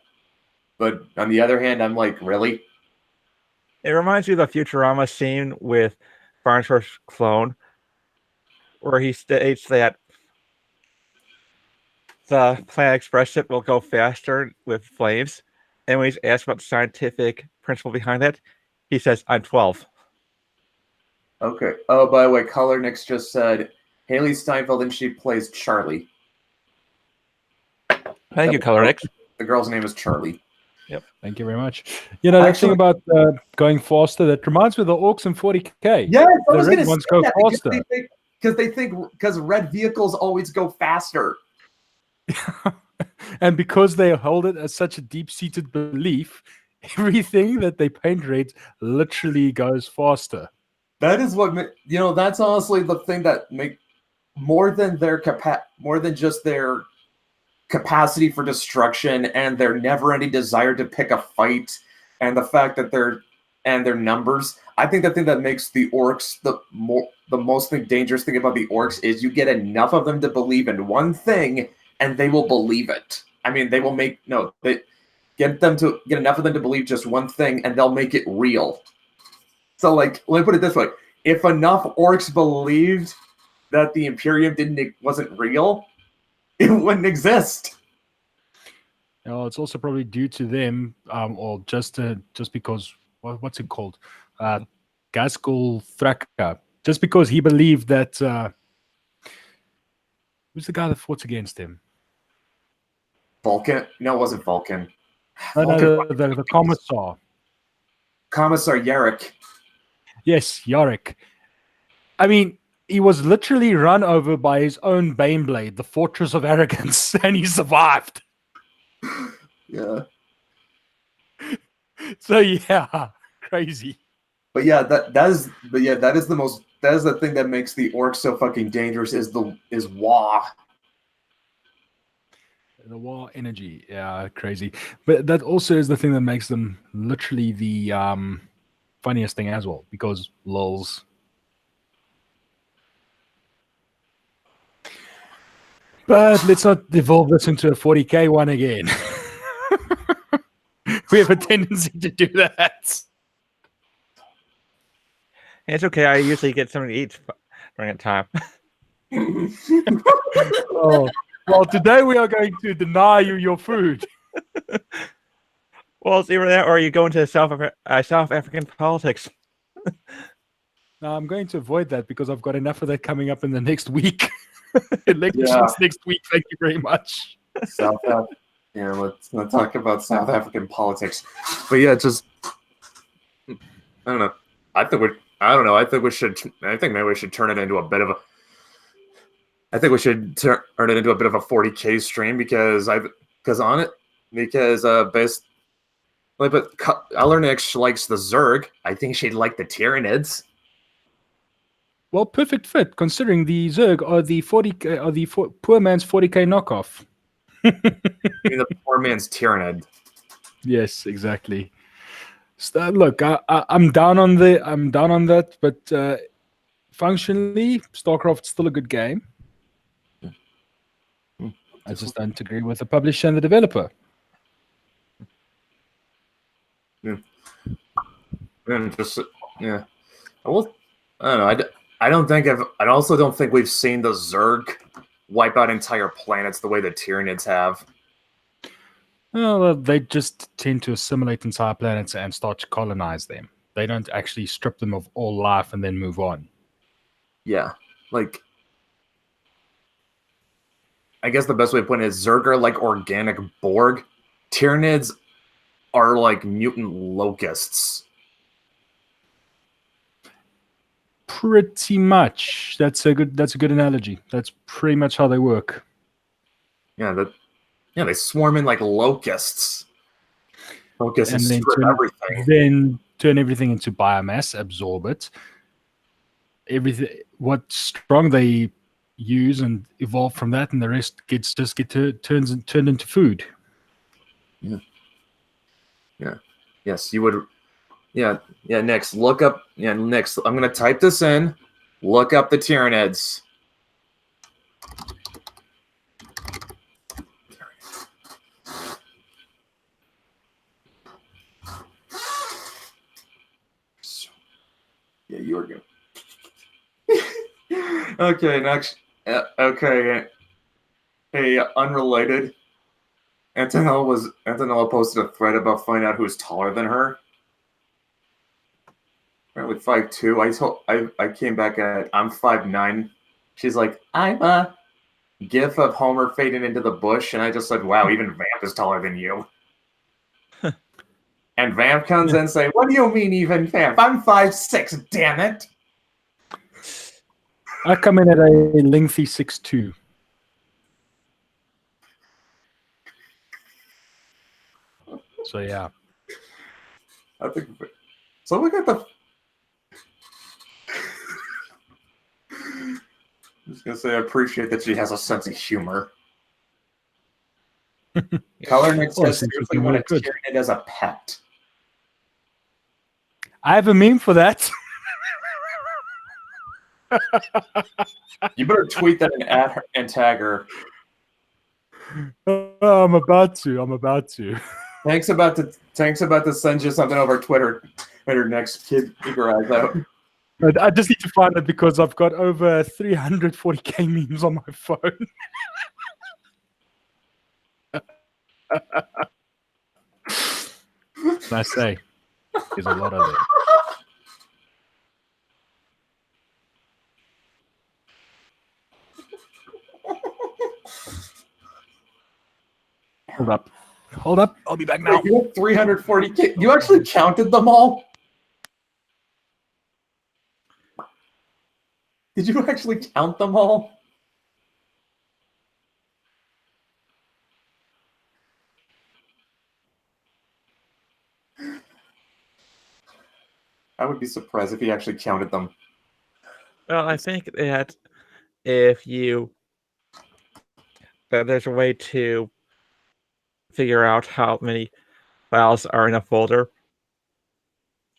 but on the other hand, I'm like, really? It reminds me of the Futurama scene with Farnsworth's clone, where he states that the Planet Express ship will go faster with flames. And when he's asked about the scientific principle behind that, he says, I'm 12. Okay. Oh, by the way, Color Nix just said Haley Steinfeld and she plays Charlie. Thank you, Color Nix. The girl's name is Charlie. Thank you very much. You know, that thing Actually- about going faster, that reminds me of the Orcs in 40K. Yes, I The was red going to ones say go that faster. because red vehicles always go faster. And because they hold it as such a deep-seated belief, everything that they paint red literally goes faster. That is what that's honestly the thing that make more than just their capacity for destruction and their never-ending desire to pick a fight and the fact that their numbers. I think the thing that makes the orcs the most dangerous thing about the orcs is you get enough of them to believe in one thing and they will believe it. I mean, they get enough of them to believe just one thing and they'll make it real. So, like, let me put it this way: if enough orcs believed that the Imperium wasn't real, it wouldn't exist. You know, it's also probably due to them, or just because what's it called, Gaskell Thraka. Just because he believed that. Who's the guy that fought against him? Vulcan? No, it wasn't Vulcan. No, the commissar. Commissar Yarrick. Yes, Yorick. I mean, he was literally run over by his own Baneblade, the Fortress of Arrogance, and he survived. Yeah. So yeah, crazy. But yeah, that is the thing that makes the orcs so fucking dangerous is Wah. The war energy, yeah, crazy. But that also is the thing that makes them literally the funniest thing as well, because lols. But let's not devolve this into a 40K one again. We have a tendency to do that. It's okay. I usually get something to eat during that time. Oh, well, today we are going to deny you your food. Well, it's either that or you go into South African politics. No, I'm going to avoid that because I've got enough of that coming up in the next week. Elections Yeah. next week. Thank you very much. South Africa. Yeah, let's not talk about South African politics. But yeah, just I don't know. I think maybe we should turn it into a bit of a. I think we should turn it into a bit of a 40K stream because but Elernix likes the Zerg. I think she'd like the Tyranids. Well, perfect fit considering the Zerg are the 40K, are the poor man's 40K knockoff. I mean, the poor man's Tyranid. Yes, exactly. So, look, I'm down on that, but functionally, StarCraft's still a good game. I just don't agree with the publisher and the developer. And just yeah, I don't know. I also don't think we've seen the Zerg wipe out entire planets the way the Tyranids have. Well, they just tend to assimilate entire planets and start to colonize them. They don't actually strip them of all life and then move on. Yeah, like I guess the best way to put it is Zerg are like organic Borg. Tyranids are like mutant locusts. Pretty much. That's a good analogy. That's pretty much how they work. Yeah, they swarm in like locusts. Locusts and then strip everything. Then turn everything into biomass, absorb it, everything, what strong they use and evolve from that, and the rest turned into food. Yes, you would. Yeah. Next, look up. Yeah, next. I'm gonna type this in. Look up the Tyranids. Yeah, you are good. Okay, next. Okay. Hey, unrelated. Antonella posted a thread about finding out who's taller than her. Apparently 5'2". I came back at I'm 5'9". She's like, I'm a gif of Homer fading into the bush, and I just said, wow, even Vamp is taller than you. And Vamp comes in and say, what do you mean even Vamp? I'm 5'6", damn it. I come in at a lengthy 6'2". So yeah. I think so. Look at the. I'm just gonna say I appreciate that she has a sense of humor. Color Nick Well, says since seriously you want look to good. turn it as a pet. I have a meme for that. You better tweet that and add her and tag her. I'm about to. Tank's about to send you something over Twitter. Twitter next. Keep your eyes out. But I just need to find it because I've got over 340k memes on my phone. And I say, there's a lot of them. Hold up. I'll be back now. Wait, you have 340k. You actually counted them all? Did you actually count them all? I would be surprised if he actually counted them. Well, I think that if you that there's a way to figure out how many files are in a folder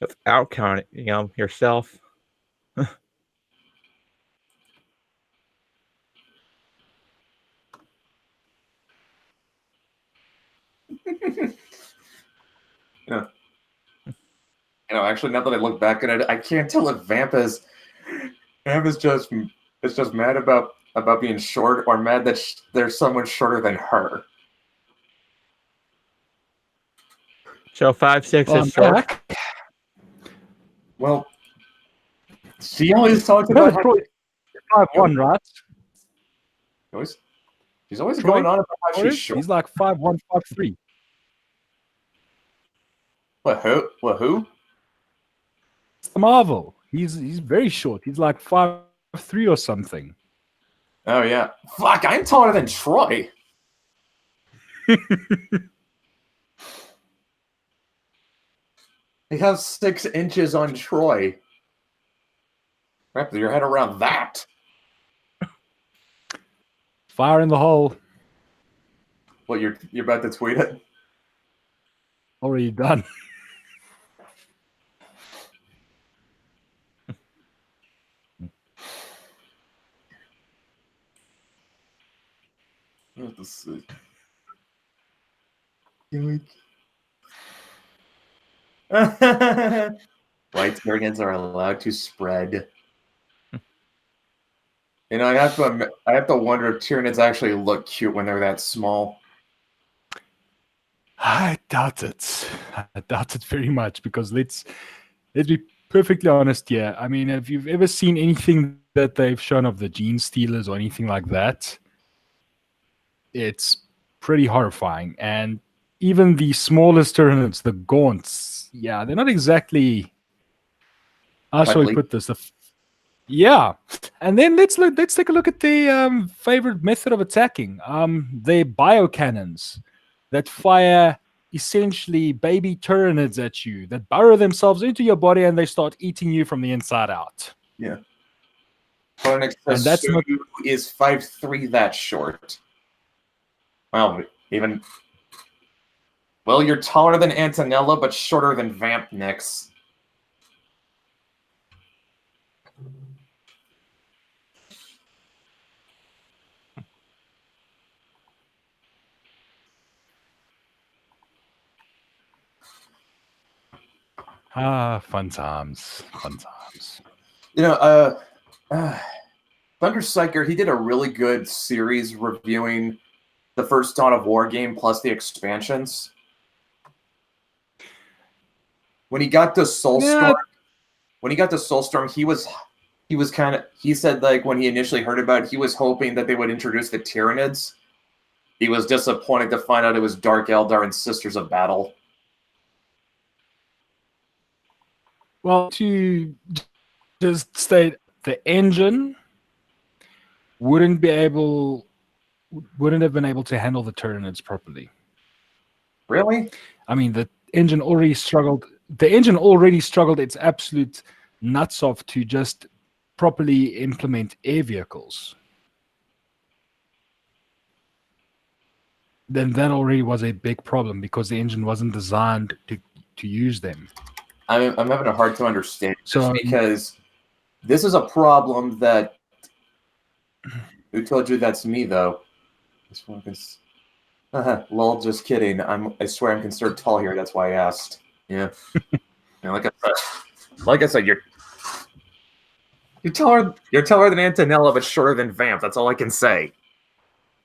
without counting them yourself. Yeah. Actually, now that I look back at it, I can't tell if Vamp is just mad about being short or mad that there's someone shorter than her. So 5'6" Well, I'm is short. back. Well, she always talks No, about Troy, 5'1", right? she's always Troy? going on about how Troy? she's short. He's like 5'1", 5'3". What who? It's Marvel. He's very short. He's like 5'3" or something. Oh yeah. Fuck, I'm taller than Troy. He has 6 inches on Troy. Wrap your head around that. Fire in the hole. What, you're about to tweet it? Already done. Let's see. White Tyranids are allowed to spread. I have to wonder if Tyranids actually look cute when they're that small. I doubt it. I doubt it very much because let's be perfectly honest here. I mean, if you've ever seen anything that they've shown of the Gene Stealers or anything like that, it's pretty horrifying. And even the smallest Tyranids, the Gaunts, yeah, they're not exactly. How shall we put this? Yeah, and then let's take a look at the favorite method of attacking. They're biocannons that fire essentially baby Tyranids at you that burrow themselves into your body and they start eating you from the inside out. Yeah. Phoenix And says, that's so not- you is 5'3" that short? Well, even... Well, you're taller than Antonella, but shorter than Vamp Nix. Fun times. Fun times. You know, Thunder Psyker, he did a really good series reviewing the first Dawn of War game plus the expansions. When he got to Soulstorm, he was kind of, he said, like, when he initially heard about it, he was hoping that they would introduce the Tyranids. He was disappointed to find out it was Dark Eldar and Sisters of Battle. Well, to just state, the engine wouldn't have been able to handle the Tyranids properly. Really? I mean, the engine already struggled. The engine already struggled its absolute nuts off to just properly implement air vehicles. Then that already was a big problem because the engine wasn't designed to use them. I'm having a hard time understanding this So because this is a problem that... Who told you that's me, though? This one is... lol, just kidding. I swear I'm considered tall here. That's why I asked. Yeah. Yeah, like I said, you're taller than Antonella, but shorter than Vamp. That's all I can say.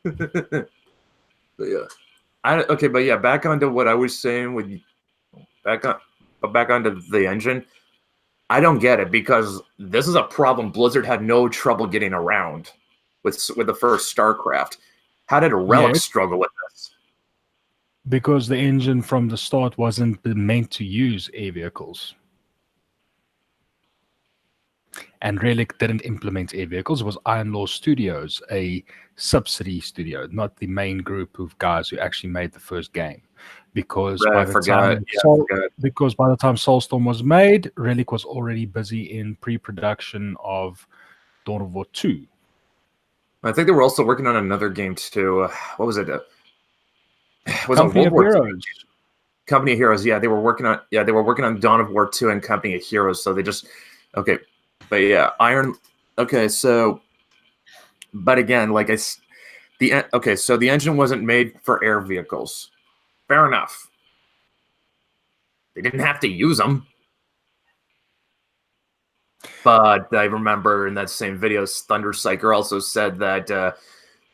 But yeah, but yeah, back onto what I was saying with back onto the engine. I don't get it because this is a problem Blizzard had no trouble getting around with the first StarCraft. How did Relic struggle with this? Because the engine from the start wasn't meant to use air vehicles. And Relic didn't implement air vehicles. It was Iron Law Studios, a subsidy studio, not the main group of guys who actually made the first game. Because by the time Soulstorm was made, Relic was already busy in pre-production of Dawn of War 2. I think they were also working on another game too. What was it? Was Company it of World War Heroes. Company of Heroes. Yeah, they were working on Dawn of War 2 and Company of Heroes. So they just but yeah, but again, so the engine wasn't made for air vehicles. Fair enough. They didn't have to use them. But I remember in that same video, Thunder Psyker also said that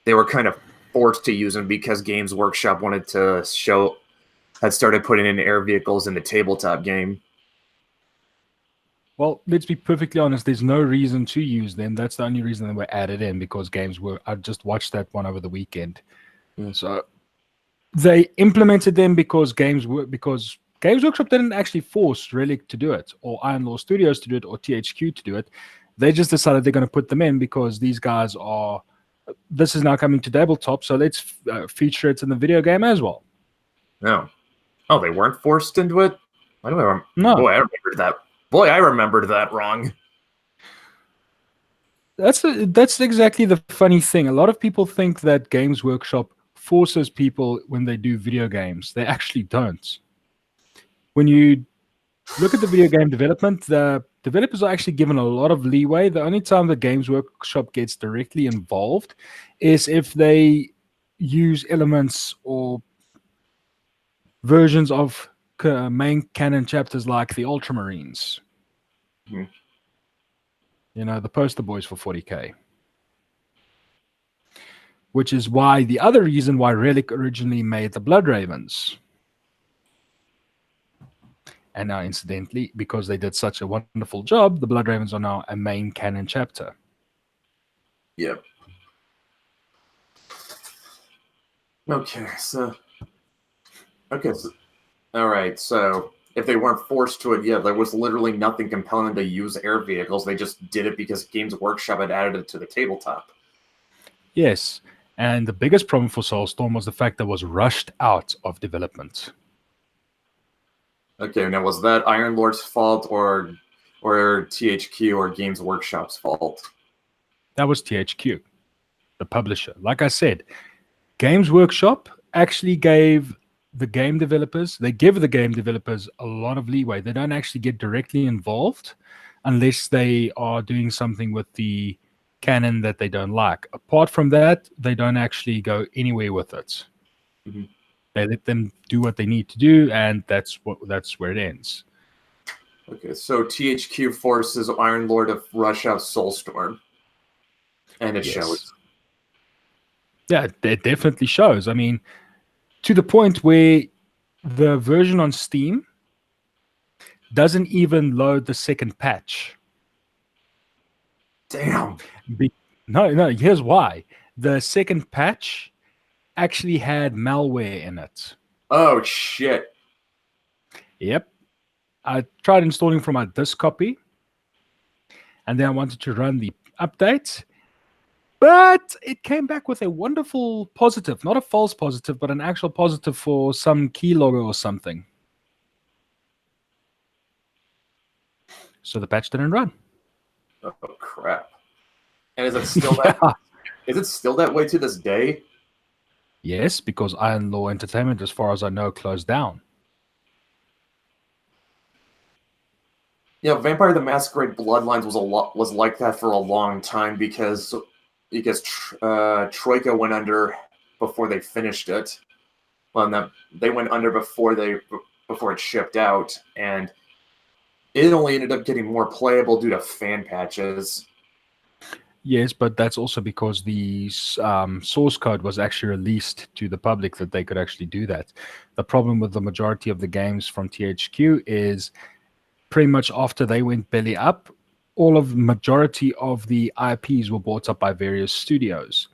they were kind of forced to use them because Games Workshop had started putting in air vehicles in the tabletop game. Well, let's be perfectly honest. There's no reason to use them. That's the only reason they were added in because I just watched that one over the weekend. So they implemented them because Games Workshop didn't actually force Relic to do it, or Iron Law Studios to do it, or THQ to do it. They just decided they're going to put them in because these guys this is now coming to tabletop, so let's feature it in the video game as well. No. Oh, they weren't forced into it? Why do I remember? No. Boy, I remembered that. Boy, I remembered that wrong. That's exactly the funny thing. A lot of people think that Games Workshop forces people when they do video games. They actually don't. When you look at the video game development, the developers are actually given a lot of leeway. The only time the Games Workshop gets directly involved is if they use elements or versions of main canon chapters like the Ultramarines. Mm-hmm. You know, the poster boys for 40K. Which is why the other reason why Relic originally made the Blood Ravens. And now, incidentally, because they did such a wonderful job, the Blood Ravens are now a main canon chapter. Yep. Okay, so all right, so if they weren't forced to it, there was literally nothing compelling them to use air vehicles. They just did it because Games Workshop had added it to the tabletop. Yes, and the biggest problem for Soulstorm was the fact that it was rushed out of development. Okay, now was that Iron Lord's fault or THQ or Games Workshop's fault? That was THQ, the publisher. Like I said, Games Workshop actually gave the game developers, they give the game developers a lot of leeway. They don't actually get directly involved unless they are doing something with the canon that they don't like. Apart from that, they don't actually go anywhere with it. Mhm. They let them do what they need to do, and that's where it ends. Okay, so THQ forces Iron Lord to rush out Soulstorm. And it Yes. shows. Yeah, it definitely shows. I mean, to the point where the version on Steam doesn't even load the second patch. Damn. No, here's why. The second patch actually had malware in it. Oh, shit. Yep. I tried installing from my disk copy, and then I wanted to run the update, but it came back with a wonderful positive, not a false positive, but an actual positive for some keylogger or something. So the patch didn't run. Oh, crap. And is it still that? Is it still that way to this day? Yes, because Iron Law Entertainment, as far as I know, closed down. Yeah, Vampire the Masquerade Bloodlines was like that for a long time because Troika went under before they finished it. Well, no, they went under before it shipped out, and it only ended up getting more playable due to fan patches. Yes, but that's also because the source code was actually released to the public that they could actually do that. The problem with the majority of the games from THQ is pretty much after they went belly up, all of the majority of the IPs were bought up by various studios.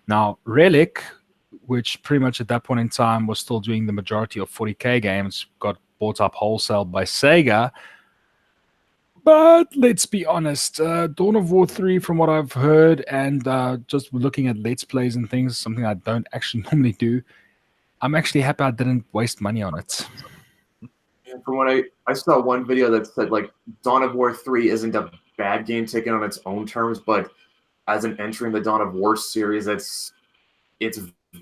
Now, Relic, which pretty much at that point in time was still doing the majority of 40K games, got bought up wholesale by Sega. But let's be honest, Dawn of War 3, from what I've heard, and just looking at Let's Plays and things, something I don't actually normally do, I'm actually happy I didn't waste money on it. And from what I saw one video that said, like, Dawn of War 3 isn't a bad game taken on its own terms, but as an entry in the Dawn of War series, it's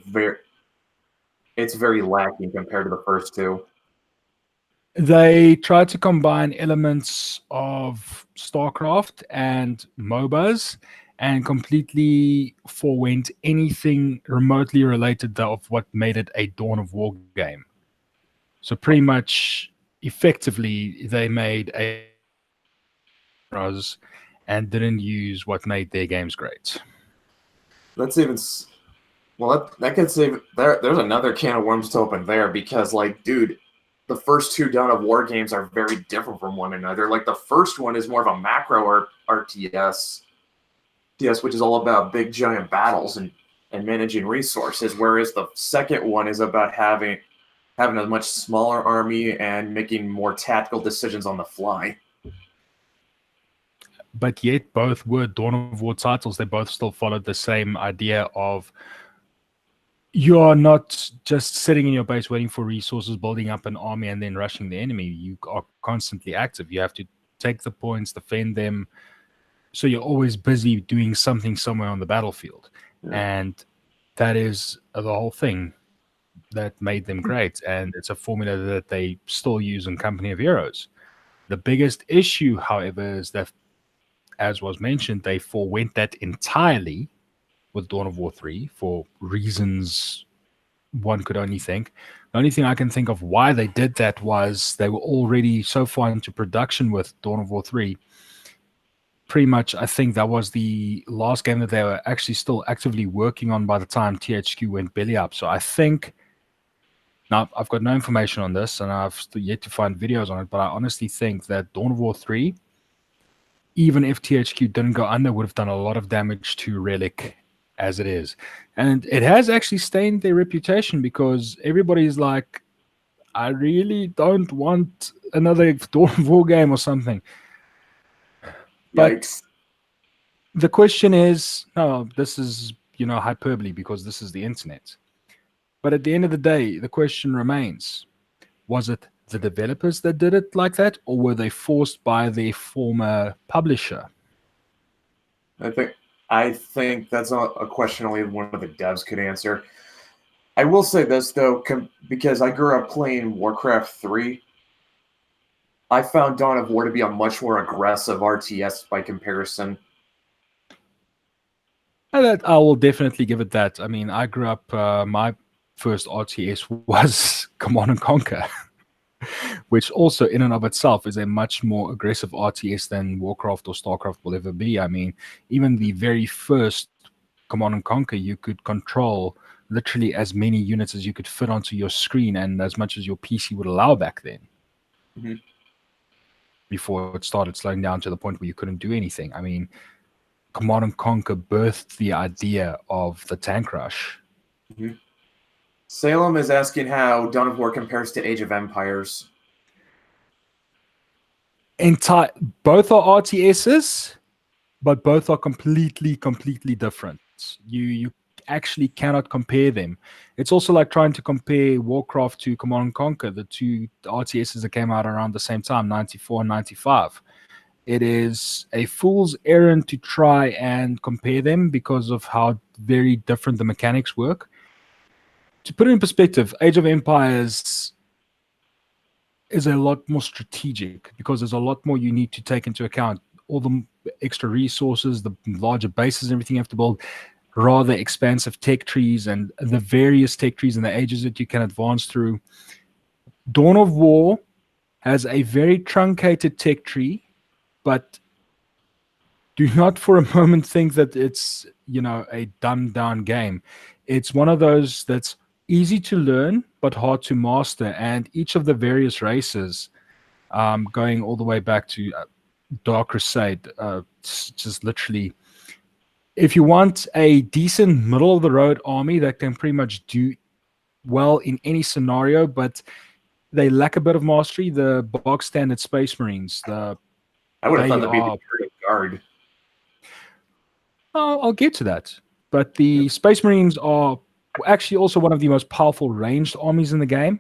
very lacking compared to the first two. They tried to combine elements of StarCraft and MOBAs and completely forwent anything remotely related of what made it a Dawn of War game. So pretty much, effectively, they made a and didn't use what made their games great. That's even well. That could save. There's another can of worms to open there because, like, dude, the first two Dawn of War games are very different from one another. Like, the first one is more of a macro RTS, which is all about big giant battles and managing resources, whereas the second one is about having a much smaller army and making more tactical decisions on the fly. But yet both were Dawn of War titles. They both still followed the same idea of you are not just sitting in your base waiting for resources, building up an army, and then rushing the enemy. You are constantly active. You have to take the points, defend them. So you're always busy doing something somewhere on the battlefield. Yeah. And that is the whole thing that made them great. And it's a formula that they still use in Company of Heroes. The biggest issue, however, is that, as was mentioned, they forwent that entirely with Dawn of War 3 for reasons one could only think. The only thing I can think of why they did that was they were already so far into production with Dawn of War 3. Pretty much, I think that was the last game that they were actually still actively working on by the time THQ went belly up. So I think, now I've got no information on this and I've still yet to find videos on it, but I honestly think that Dawn of War 3, even if THQ didn't go under, would have done a lot of damage to Relic as it is. And it has actually stained their reputation because everybody's like, I really don't want another Dawn of War game or something. But Yikes. the question is, no, this is, hyperbole because this is the internet. But at the end of the day, the question remains, was it the developers that did it like that, or were they forced by their former publisher? I think I think that's a question only one of the devs could answer. I will say this though, because I grew up playing Warcraft 3, I found Dawn of War to be a much more aggressive RTS by comparison. That I will definitely give it that. I mean, I grew up. My first RTS was Command and Conquer, which also in and of itself is a much more aggressive RTS than Warcraft or Starcraft will ever be. I mean, even the very first Command and Conquer, you could control literally as many units as you could fit onto your screen and as much as your PC would allow back then. Mhm. Before it started slowing down to the point where you couldn't do anything. I mean, Command and Conquer birthed the idea of the tank rush. Salem is asking how Dawn of War compares to Age of Empires. Both are RTSs, but both are completely different. You actually cannot compare them. It's also like trying to compare Warcraft to Command and Conquer, the two RTSs that came out around the same time, 94 and 95. It is a fool's errand to try and compare them because of how very different the mechanics work. To put it in perspective, Age of Empires is a lot more strategic because there's a lot more you need to take into account. All the extra resources, the larger bases, everything you have to build, rather expansive tech trees, and the various tech trees and the ages that you can advance through. Dawn of War has a very truncated tech tree, but do not for a moment think that it's, a dumbed down game. It's one of those that's easy to learn but hard to master, and each of the various races, going all the way back to Dark Crusade, just literally, if you want a decent middle of the road army that can pretty much do well in any scenario, but they lack a bit of mastery, the box standard Space Marines, I would have thought that'd be are- the Imperial Guard. I'll get to that. But the Space Marines are actually also one of the most powerful ranged armies in the game,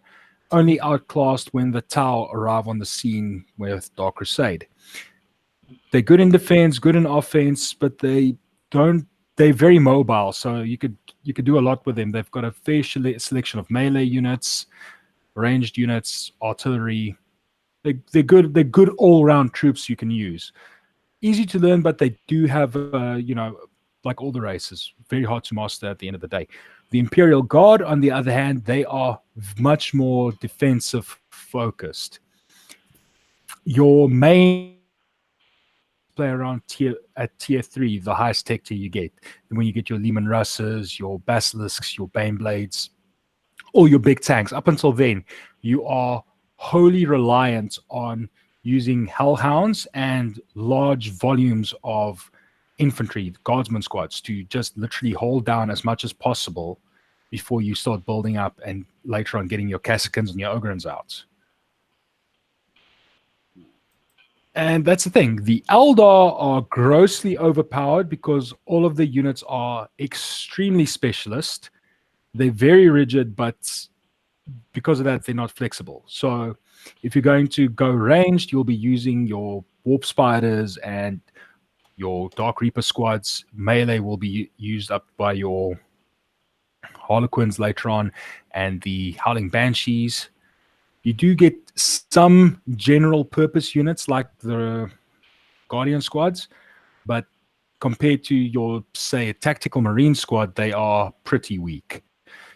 only outclassed when the Tau arrive on the scene with Dark Crusade. They're good in defense, good in offense, but they're very mobile, so you could do a lot with them. They've got a fair selection of melee units, ranged units, artillery. They're good all-round troops you can use. Easy to learn, but they do have, like all the races, very hard to master at the end of the day. The Imperial Guard, on the other hand, they are much more defensive focused. Your main play around at tier 3, the highest tech tier you get. When you get your Leman Russes, your Basilisks, your Baneblades, all your big tanks. Up until then, you are wholly reliant on using Hellhounds and large volumes of infantry, guardsman squads, to just literally hold down as much as possible before you start building up and later on getting your Cassicans and your Ogrins out. And that's the thing. The Eldar are grossly overpowered because all of the units are extremely specialist. They're very rigid, but because of that, they're not flexible. So if you're going to go ranged, you'll be using your Warp Spiders and your Dark Reaper squads. Melee will be used up by your Harlequins later on and the Howling Banshees. You do get some general purpose units like the Guardian squads, but compared to your, say, a Tactical Marine squad, they are pretty weak.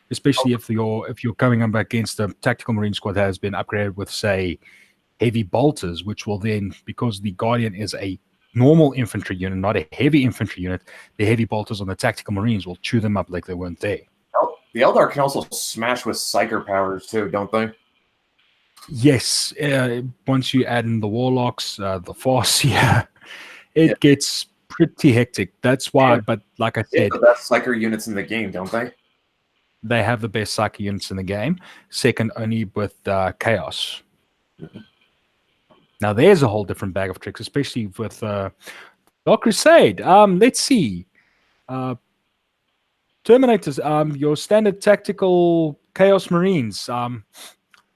Especially if you're coming up against a Tactical Marine squad that has been upgraded with, say, heavy bolters, which will then, because the Guardian is a normal infantry unit, not a heavy infantry unit, the heavy bolters on the Tactical Marines will chew them up like they weren't there. The Eldar can also smash with Psyker powers too, don't they? Yes, once you add in the Warlocks, the Force, it gets pretty hectic. That's why, but like I said, the best Psyker units in the game, don't they? They have the best Psyker units in the game, second only with Chaos. Mm-hmm. Now, there's a whole different bag of tricks, especially with Dark Crusade. Let's see. Terminators, your standard tactical Chaos Marines.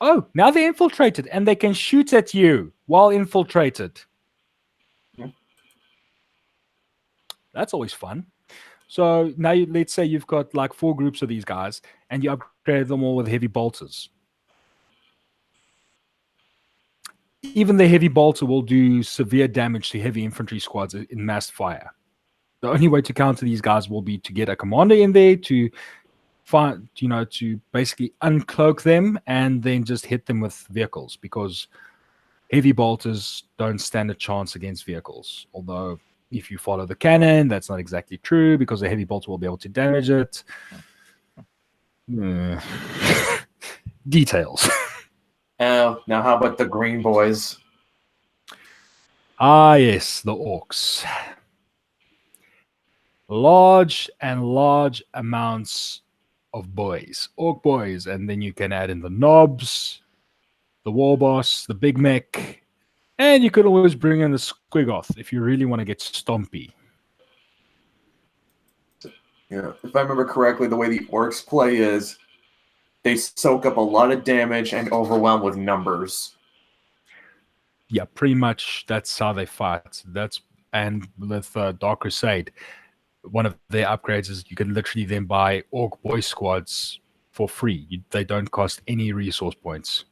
Oh, now they're infiltrated, and they can shoot at you while infiltrated. Mm-hmm. That's always fun. So now let's say you've got like 4 groups of these guys, and you upgrade them all with heavy bolters. Even the heavy bolter will do severe damage to heavy infantry squads in mass fire. The only way to counter these guys will be to get a commander in there to find, to basically uncloak them and then just hit them with vehicles, because heavy bolters don't stand a chance against vehicles. Although, if you follow the cannon, that's not exactly true, because a heavy bolter will be able to damage it. Details. Now how about the green boys? Ah, yes, the orcs. Large amounts of boys, orc boys, and then you can add in the knobs, the war boss, the big mech, and you could always bring in the squigoth if you really want to get stompy. Yeah, if I remember correctly, the way the orcs play is they soak up a lot of damage and overwhelm with numbers. Yeah, pretty much that's how they fight. And with Dark Crusade, one of their upgrades is you can literally then buy orc boy squads for free. They don't cost any resource points,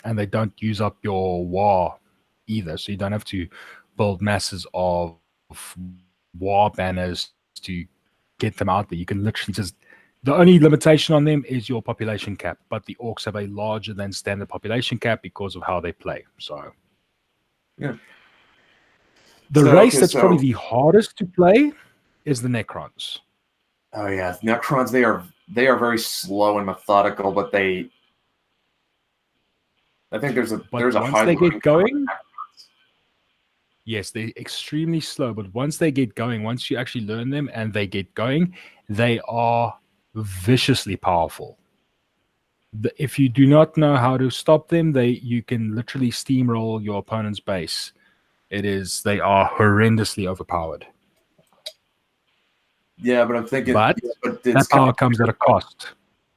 and they don't use up your war either. So you don't have to build masses of war banners to get them out there. You can literally just, the only limitation on them is your population cap, but the orcs have a larger than standard population cap because of how they play. So yeah. The race that's probably the hardest to play is the Necrons. Oh yeah, Necrons. They are very slow and methodical, but I think there's a once they get going. Yes, they're extremely slow, but once they get going, once you actually learn them and they get going, they are viciously powerful. If you do not know how to stop them, you can literally steamroll your opponent's base. They are horrendously overpowered. Yeah, but I'm thinking, but that power comes at a cost.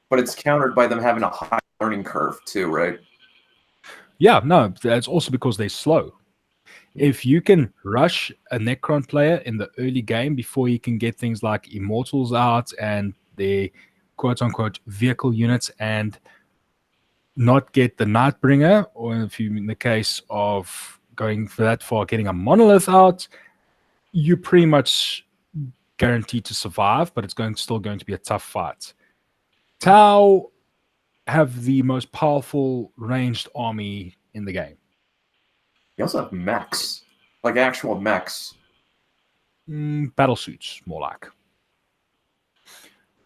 But it's countered by them having a high learning curve too, right? Yeah, no, that's also because they're slow. If you can rush a Necron player in the early game before you can get things like Immortals out and their quote-unquote vehicle units, and not get the Nightbringer, or if you, in the case of going for that far, getting a Monolith out, you're pretty much guaranteed to survive, but it's still going to be a tough fight. Tau have the most powerful ranged army in the game. You also have mechs, like actual mechs. Battle suits, more like.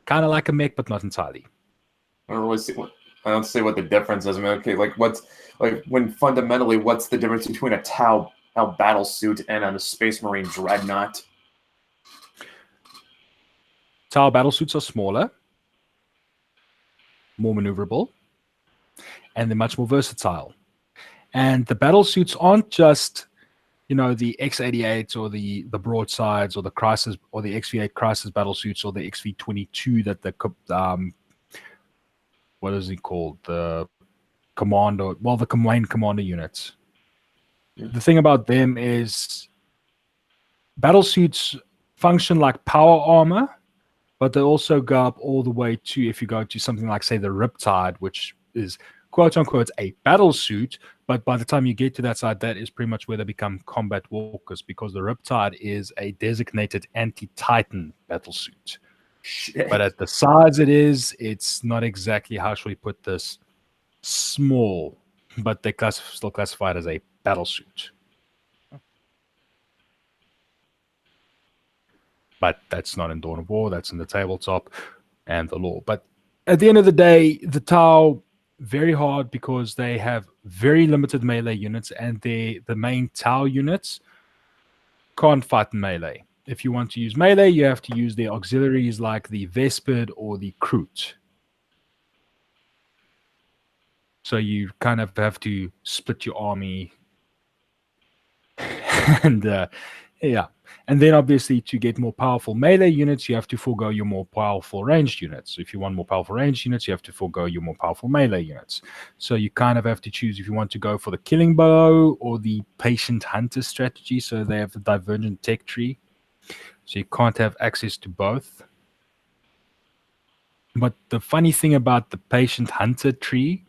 Kind of like a mech, but not entirely. I don't see what the difference is. I mean, okay, what's the difference between a Tau battle suit and a Space Marine Dreadnought? Tau battle suits are smaller, more maneuverable, and they're much more versatile. And the battle suits aren't just, the X88 or the broadsides or the Crisis or the XV8 Crisis battle suits or the XV22 that the what is it called? The Commando, the main Commander units. Yeah. The thing about them is battle suits function like power armor, but they also go up all the way to, if you go to something like, say, the Riptide, which is quote-unquote a battle suit, but by the time you get to that side, that is pretty much where they become combat walkers, because the Riptide is a designated anti-Titan battle suit. Shit. But at the size it's not exactly, how should we put this, small, but they still classify it as a battle suit. But that's not in Dawn of War, that's in the tabletop and the lore. But at the end of the day, the Tau, very hard because they have very limited melee units, and the main Tau units can't fight in melee. If you want to use melee, you have to use the auxiliaries like the Vespid or the Kroot. So you kind of have to split your army. And yeah. And then obviously to get more powerful melee units, you have to forego your more powerful ranged units. So if you want more powerful ranged units, you have to forego your more powerful melee units. So you kind of have to choose if you want to go for the killing bow or the patient hunter strategy. So they have the divergent tech tree. So you can't have access to both. But the funny thing about the patient hunter tree,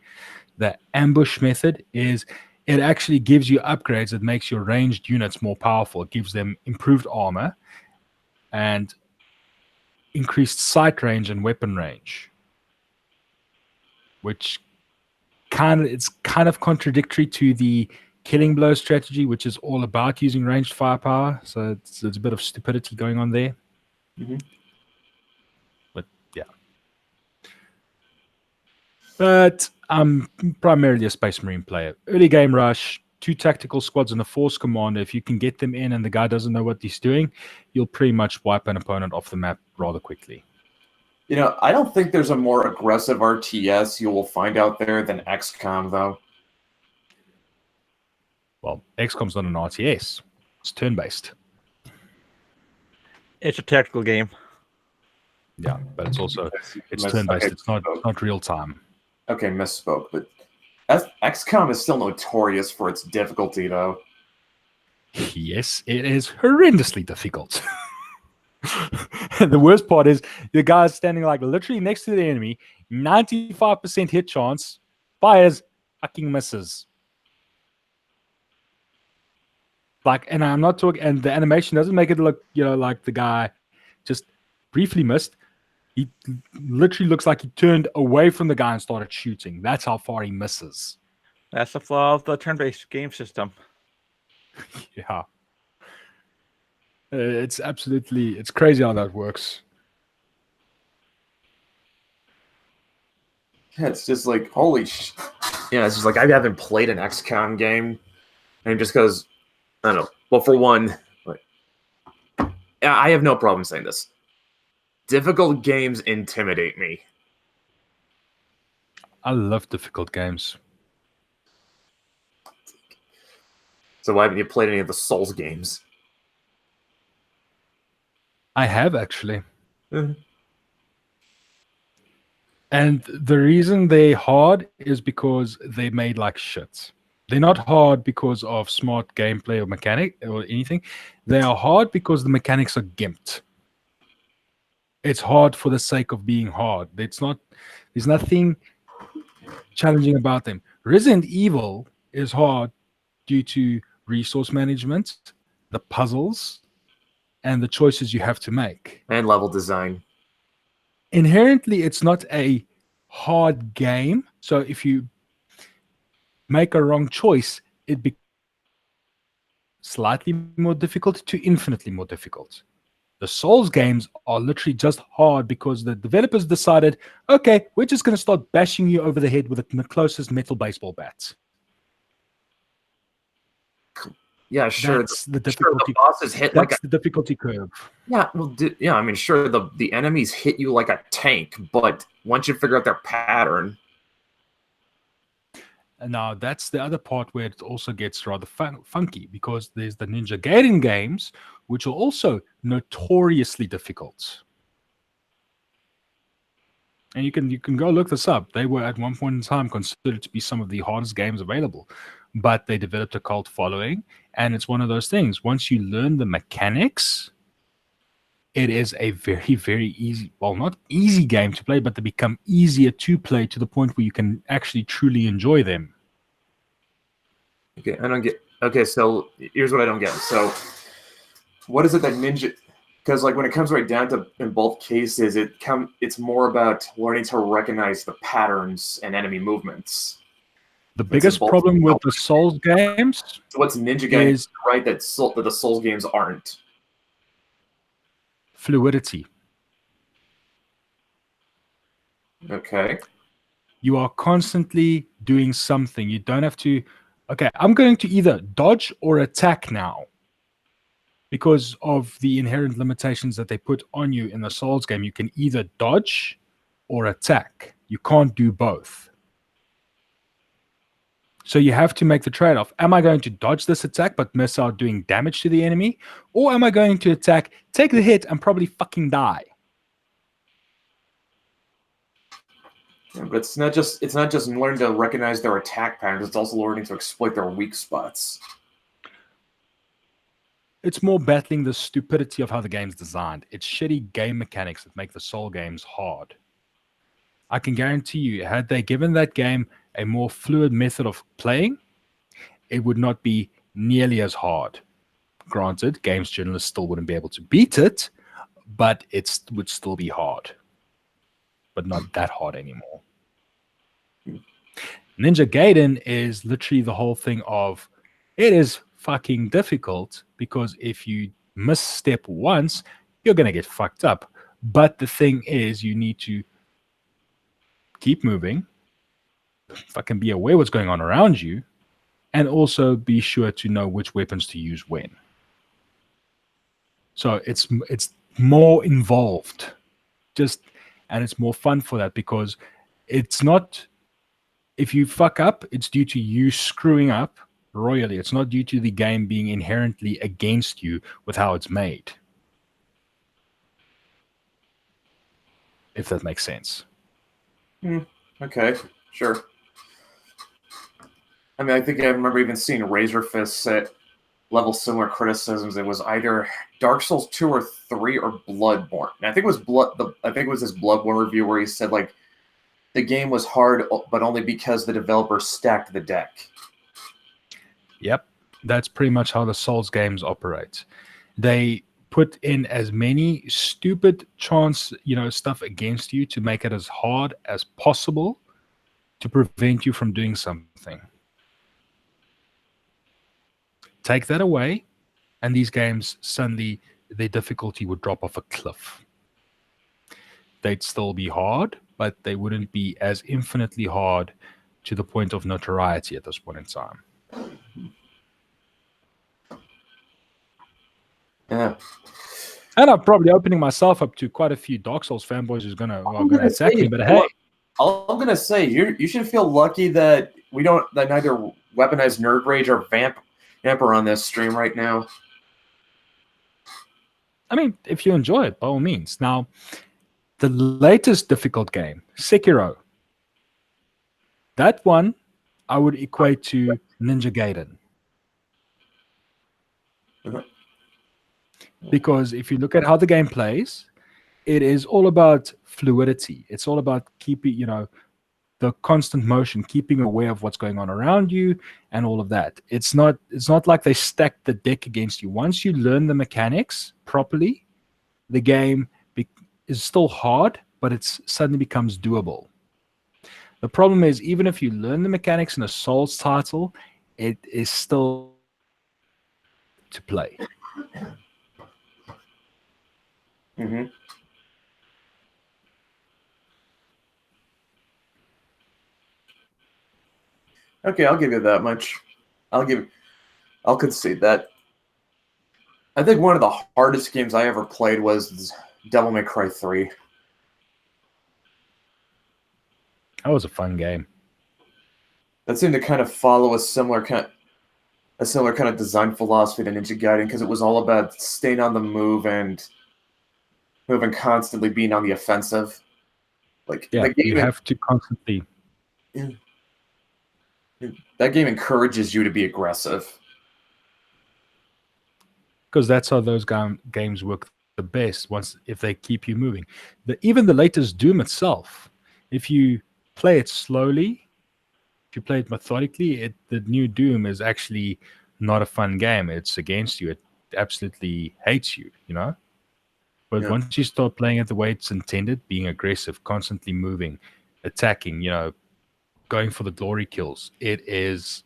the ambush method, is it actually gives you upgrades that makes your ranged units more powerful. It gives them improved armor and increased sight range and weapon range, which it's kind of contradictory to the killing blow strategy, which is all about using ranged firepower. So there's a bit of stupidity going on there. Mm-hmm. But yeah. But I'm primarily a Space Marine player. Early game rush, 2 tactical squads and a force commander. If you can get them in and the guy doesn't know what he's doing, you'll pretty much wipe an opponent off the map rather quickly. You know, I don't think there's a more aggressive RTS you will find out there than XCOM, though. Well, XCOM's not an RTS. It's turn-based. It's a tactical game. Yeah, but it's also it's Miss- turn-based. okay, It's not real time. Okay, misspoke, but XCOM is still notorious for its difficulty, though. Yes, it is horrendously difficult. The worst part is the guy's standing like literally next to the enemy, 95% hit chance, fires, fucking misses. Like, and I'm not talking, and the animation doesn't make it look, like the guy just briefly missed. He literally looks like he turned away from the guy and started shooting. That's how far he misses. That's the flaw of the turn-based game system. Yeah. It's crazy how that works. Yeah, it's just like, holy sh... Yeah, it's just like, I haven't played an XCOM game, and just because, I don't know. Well, for one, like, I have no problem saying this. Difficult games intimidate me. I love difficult games. So why haven't you played any of the Souls games? I have actually. Mhm. And the reason they're hard is because they made like shit. They're not hard because of smart gameplay or mechanic or anything. They are hard because the mechanics are gimped. It's hard for the sake of being hard. There's nothing challenging about them. Resident Evil is hard due to resource management, the puzzles, and the choices you have to make. And level design. Inherently, it's not a hard game. So if you make a wrong choice, it becomes slightly more difficult to infinitely more difficult. The Souls games are literally just hard because the developers decided, okay, we're just going to start bashing you over the head with the closest metal baseball bat. Yeah, sure. That's the Sure, difficulty. the bosses hit like That's the difficulty curve. yeah, well, yeah. I mean, sure, the enemies hit you like a tank, but once you figure out their pattern, And now that's the other part where it also gets rather funky because there's the Ninja Gaiden games, which are also notoriously difficult. And you can go look this up. They were at one point in time considered to be some of the hardest games available, but they developed a cult following. And it's one of those things. Once you learn the mechanics, it is a very, very easy, well, not easy game to play, but they become easier to play to the point where you can actually truly enjoy them. okay, I don't get. Okay, so here's what I don't get. So, what is it that Ninja? Because like when it comes right down to, in both cases, it's more about learning to recognize the patterns and enemy movements. The biggest both- problem with the Souls games So what's Ninja games is right that the Souls games aren't? fluidity. Okay. You are constantly doing something. You don't have to, okay, I'm going to either dodge or attack now because of the inherent limitations that they put on you in the Souls game. You can either dodge or attack. You can't do both. So you have to make the trade-off. Am I going to dodge this attack but miss out doing damage to the enemy? Or am I going to attack, take the hit, and probably fucking die? Yeah, but it's not just learning to recognize their attack patterns, it's also learning to exploit their weak spots. It's more battling the stupidity of how the game's designed. It's shitty game mechanics that make the Soul games hard. I can guarantee you, had they given that game a more fluid method of playing, it would not be nearly as hard. Granted, games journalists still wouldn't be able to beat it, but it would still be hard. But not that hard anymore. Ninja Gaiden is literally the whole thing of, it is fucking difficult, because if you misstep once, you're going to get fucked up. But the thing is, you need to keep moving, fucking be aware what's going on around you, and also be sure to know which weapons to use when. So it's more involved, and it's more fun for that, because it's not, if you fuck up, it's due to you screwing up royally. It's not due to the game being inherently against you with how it's made. If that makes sense. Okay, sure. I mean, I think I remember even seeing Razor Fist level similar criticisms. It was either Dark Souls 2 or 3 or Bloodborne. And I think it was this Bloodborne review where he said like the game was hard, but only because the developer stacked the deck. Yep, that's pretty much how the Souls games operate. They put in as many stupid chance, stuff against you to make it as hard as possible to prevent you from doing something. Take that away, and these games, suddenly their difficulty would drop off a cliff. They'd still be hard, but they wouldn't be as infinitely hard to the point of notoriety at this point in time. Yeah. And I'm probably opening myself up to quite a few Dark Souls fanboys who's gonna attack me. But hey, all I'm gonna say, you should feel lucky that neither Weaponized Nerd Rage or Vamp are on this stream right now. I mean, if you enjoy it, by all means. Now, the latest difficult game, Sekiro, that one I would equate to Ninja Gaiden. Because if you look at how the game plays, it is all about fluidity. It's all about keeping, the constant motion, keeping aware of what's going on around you and all of that. It's not like they stack the deck against you. Once you learn the mechanics properly, the game is still hard, but it suddenly becomes doable. The problem is, even if you learn the mechanics in a Souls title, it is still to play. Mm-hmm. Okay, I'll give you that much. I'll concede that. I think one of the hardest games I ever played was Devil May Cry 3. That was a fun game. That seemed to kind of follow a similar kind of design philosophy to Ninja Gaiden, because it was all about staying on the move and moving constantly, being on the offensive. Like, yeah, you have to constantly. That game encourages you to be aggressive. Because that's how those games work the best, if they keep you moving. Even the latest Doom itself, if you play it slowly, if you play it methodically, the new Doom is actually not a fun game. It's against you. It absolutely hates you, But once you start playing it the way it's intended, being aggressive, constantly moving, attacking, going for the glory kills, it is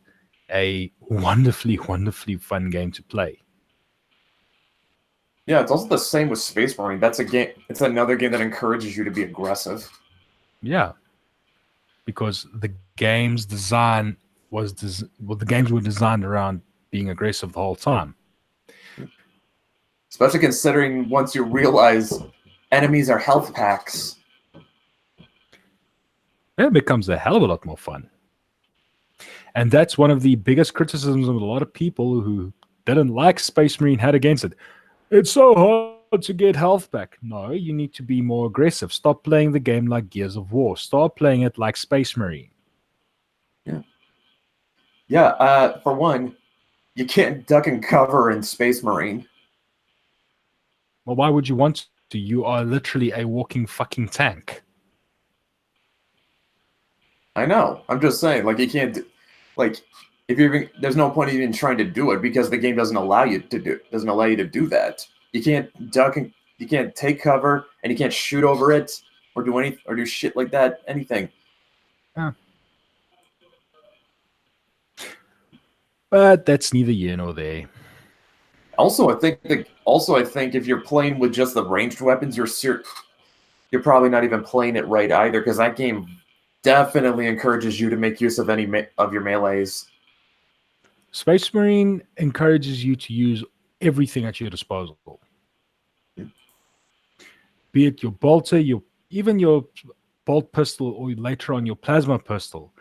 a wonderfully, wonderfully fun game to play. Yeah, it's also the same with Space Marine. That's a game. It's another game that encourages you to be aggressive. Yeah, because the game's design the games were designed around being aggressive the whole time. Especially considering once you realize enemies are health packs. It becomes a hell of a lot more fun. And that's one of the biggest criticisms of a lot of people who didn't like Space Marine had against it. It's so hard to get health back. No, you need to be more aggressive. Stop playing the game like Gears of War. Start playing it like Space Marine. Yeah, for one, you can't duck and cover in Space Marine. Well, why would you want to? You are literally a walking fucking tank. I know. I'm just saying, like, you can't, like, if you're even, there's no point in even trying to do it because the game doesn't allow you to do that. You can't duck and you can't take cover and you can't shoot over it or do shit like that. Anything. Yeah. But that's neither here nor there. Also, I think if you're playing with just the ranged weapons, you're probably not even playing it right either, because that game definitely encourages you to make use of any of your melees. Space Marine encourages you to use everything at your disposal. Be it your bolter, even your bolt pistol, or later on your plasma pistol.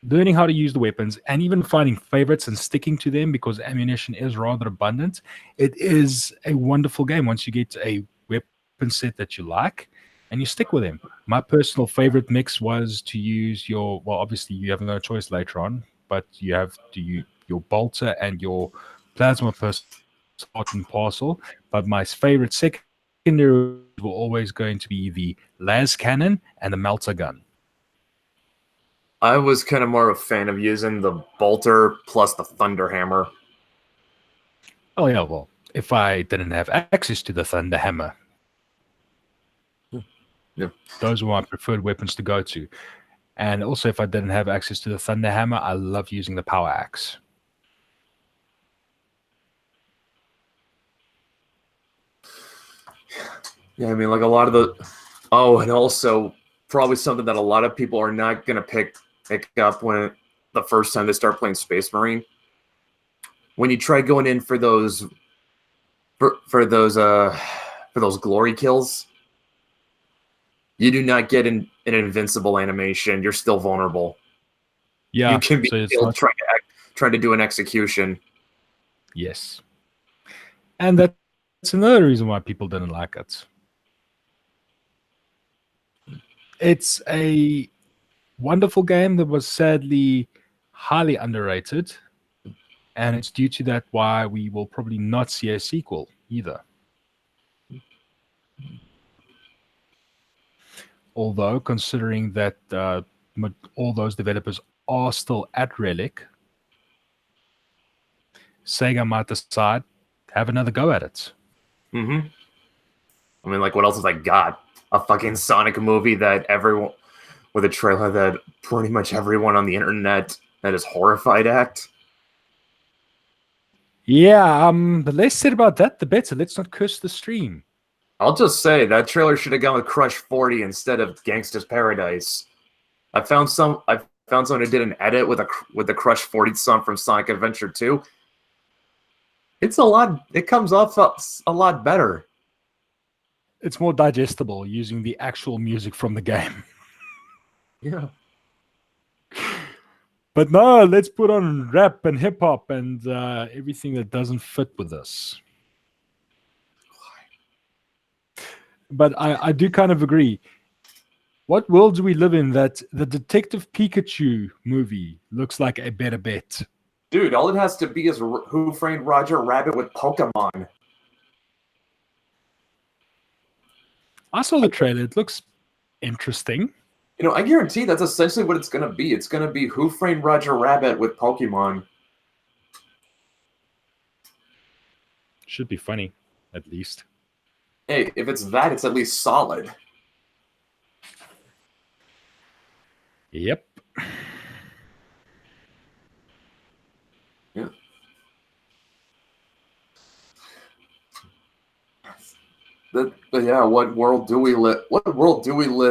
Learning how to use the weapons and even finding favorites and sticking to them because ammunition is rather abundant. It is a wonderful game once you get a weapon set that you like and you stick with them. My personal favorite mix was to use obviously you have no choice later on, but you have to use your bolter and your plasma pistol part and parcel. But my favorite secondary were always going to be the las cannon and the melter gun. I was kind of more of a fan of using the bolter plus the thunder hammer. Oh yeah, well, if I didn't have access to the thunder hammer, those were my preferred weapons to go to. And also, if I didn't have access to the thunder hammer, I love using the power axe. Yeah, I mean, like a lot of the... Oh, and also probably something that a lot of people are not going to pick up when the first time they start playing Space Marine. When you try going in for those glory kills, you do not get an invincible animation. You're still vulnerable. Yeah, you can be killed trying to do an execution. Yes, and that's another reason why people didn't like it. It's a wonderful game that was sadly highly underrated, and it's due to that why we will probably not see a sequel either. Although, considering that all those developers are still at Relic, Sega might decide to have another go at it. Mm-hmm. I mean, like, what else has I got? A fucking Sonic movie that everyone... with a trailer that pretty much everyone on the internet that is horrified at. Yeah, the less said about that, the better. Let's not curse the stream. I'll just say that trailer should have gone with Crush 40 instead of Gangsta's Paradise. I found someone who did an edit with the Crush 40 song from Sonic Adventure 2. It's a lot. It comes off a lot better. It's more digestible using the actual music from the game. Yeah. But no, let's put on rap and hip hop and everything that doesn't fit with this. But I do kind of agree. What world do we live in that the Detective Pikachu movie looks like a better bet? Dude, all it has to be is Who Framed Roger Rabbit with Pokemon. I saw the trailer. It looks interesting. You know, I guarantee that's essentially what it's going to be. It's going to be Who Framed Roger Rabbit with Pokemon. Should be funny, at least. Hey, if it's that, it's at least solid. Yep. Yeah. But yeah, what world do we live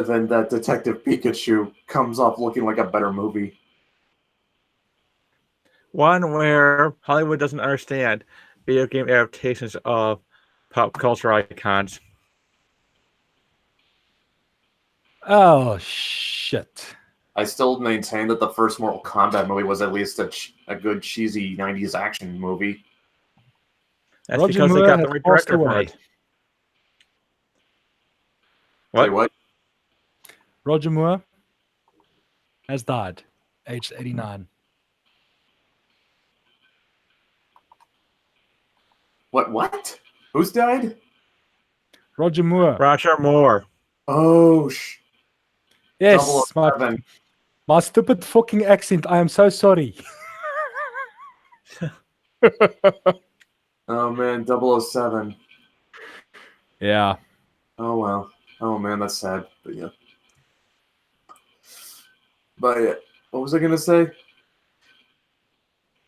in that Detective Pikachu comes off looking like a better movie? One where Hollywood doesn't understand video game adaptations of pop culture icons. Oh, shit. I still maintain that the first Mortal Kombat movie was at least a good cheesy '90s action movie. That's Roger because they Moore got the has right passed director for away. it. Say what? Roger Moore has died, aged 89. What? Who's died? Roger Moore. Roger Moore. Oh, Yes, my 007. stupid fucking accent. I am so sorry. Oh man, 007. Yeah. Oh well. Oh man, that's sad. But yeah. But yeah, what was I gonna say?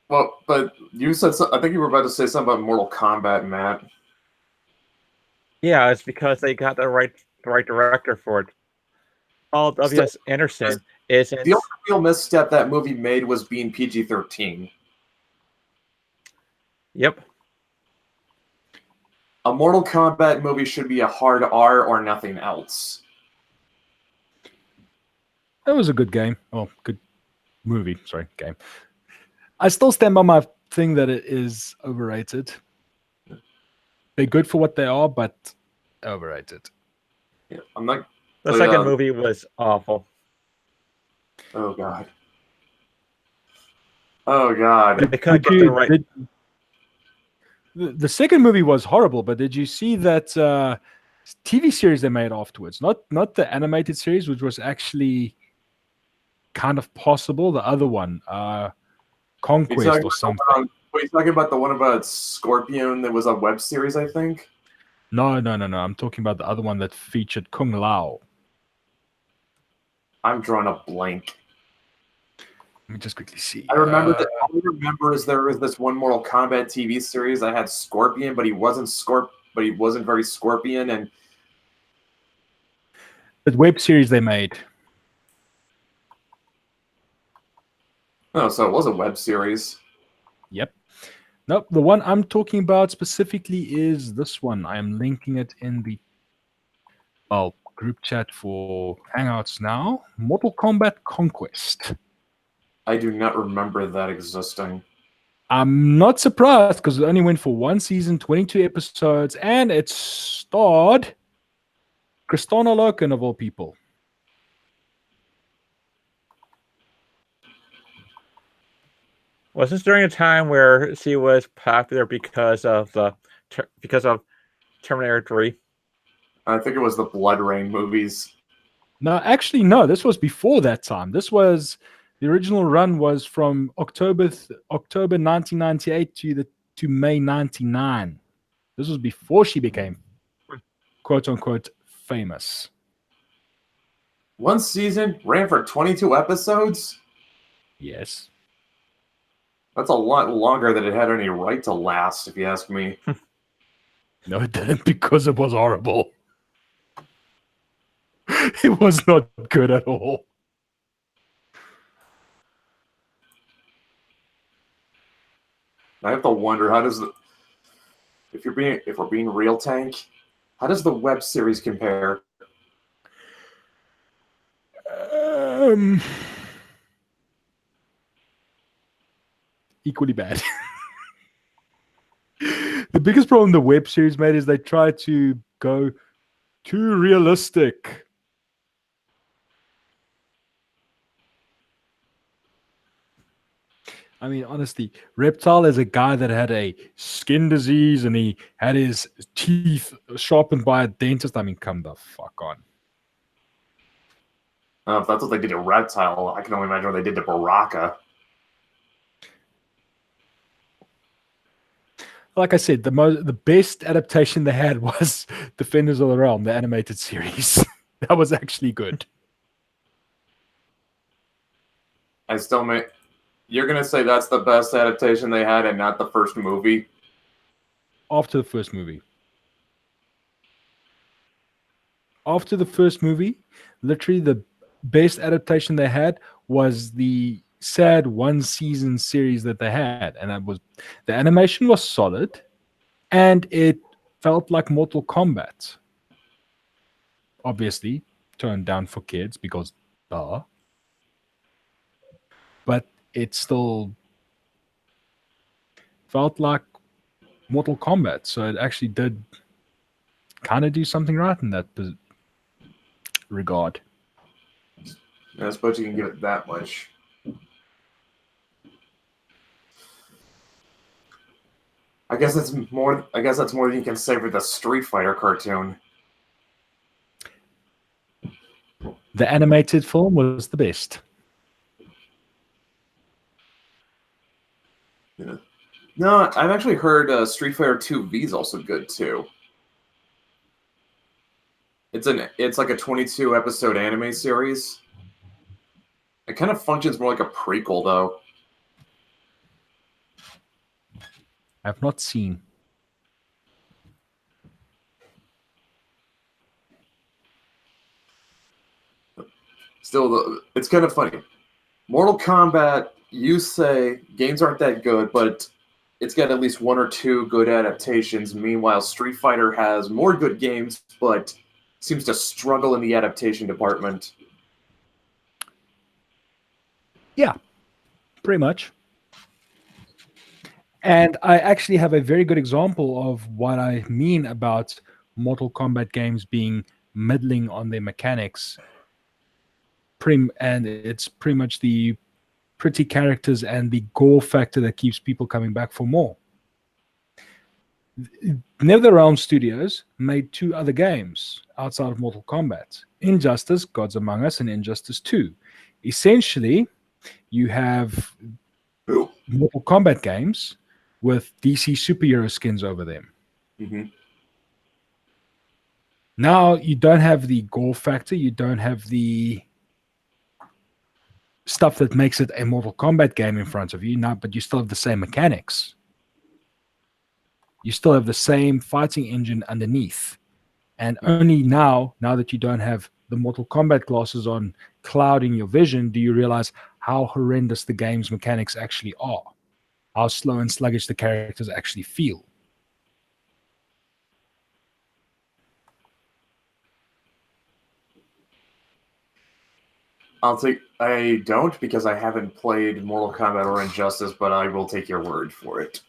Well, but you said I think you were about to say something about Mortal Kombat, Matt. Yeah, it's because they got the right director for it. Paul W.S. Anderson isn't. The only real misstep that movie made was being PG-13. Yep. A Mortal Kombat movie should be a hard R or nothing else. That was a good game. Oh, good movie. Sorry, game. I still stand by my thing that it is overrated. They're good for what they are, but overrated. Yeah, I'm not. The But, second movie was awful. Oh god. Oh god. They couldn't Did get you- the right. did- the second movie was horrible, but did you see that TV series they made afterwards? Not the animated series, which was actually kind of possible. The other one, Conquest or something. Were you talking about the one about Scorpion that was a web series, I think? No. I'm talking about the other one that featured Kung Lao. I'm drawing a blank. Let me just quickly see. I remember that. All I remember is there was this one Mortal Kombat TV series that had Scorpion, but he wasn't very Scorpion, and The web series they made. oh, so it was a web series. Yep. Nope. The one I'm talking about specifically is this one. I am linking it in the group chat for Hangouts now. Mortal Kombat Conquest. I do not remember that existing. I'm not surprised because it only went for one season, 22 episodes, and it starred Kristana Loken of all people. Was this during a time where she was popular because of Terminator 3? I think it was the Blood Rain movies. No, actually, no. This was before that time. This was the original run was from October 1998 to May 99. This was before she became quote unquote famous. One season ran for 22 episodes. Yes. That's a lot longer than it had any right to last, if you ask me. No, it didn't because it was horrible. It was not good at all. I have to wonder if we're being real, Tank, how does the web series compare? Equally bad. The biggest problem the web series made is they tried to go too realistic. I mean, honestly, Reptile is a guy that had a skin disease and he had his teeth sharpened by a dentist. I mean, come the fuck on. If that's what they did to Reptile, I can only imagine what they did to Baraka. Like I said, the best adaptation they had was Defenders of the Realm, the animated series. That was actually good. You're gonna say that's the best adaptation they had and not the first movie? After the first movie. After the first movie, literally the best adaptation they had was the sad one season series that they had, and that was the animation was solid and it felt like Mortal Kombat. Obviously toned down for kids because duh. it still felt like Mortal Kombat. So it actually did kind of do something right in that regard. I suppose you can give it that much. I guess that's more than you can say for the Street Fighter cartoon. The animated film was the best. Yeah. No, I've actually heard Street Fighter 2V is also good too. It's like a 22 episode anime series. It kind of functions more like a prequel though. I've not seen. Still, it's kind of funny. Mortal Kombat, you say games aren't that good, but it's got at least one or two good adaptations. Meanwhile, Street Fighter has more good games, but seems to struggle in the adaptation department. Yeah, pretty much. And I actually have a very good example of what I mean about Mortal Kombat games being middling on their mechanics. And it's pretty much the pretty characters and the gore factor that keeps people coming back for more. NetherRealm Studios made two other games outside of Mortal Kombat: Injustice, Gods Among Us, and Injustice 2. Essentially, you have Mortal Kombat games with DC superhero skins over them. Mm-hmm. Now you don't have the gore factor, you don't have the stuff that makes it a Mortal Kombat game in front of you now, but you still have the same mechanics. You still have the same fighting engine underneath. And only now that you don't have the Mortal Kombat glasses on clouding your vision, do you realize how horrendous the game's mechanics actually are. How slow and sluggish the characters actually feel. I don't, because I haven't played Mortal Kombat or Injustice, but I will take your word for it.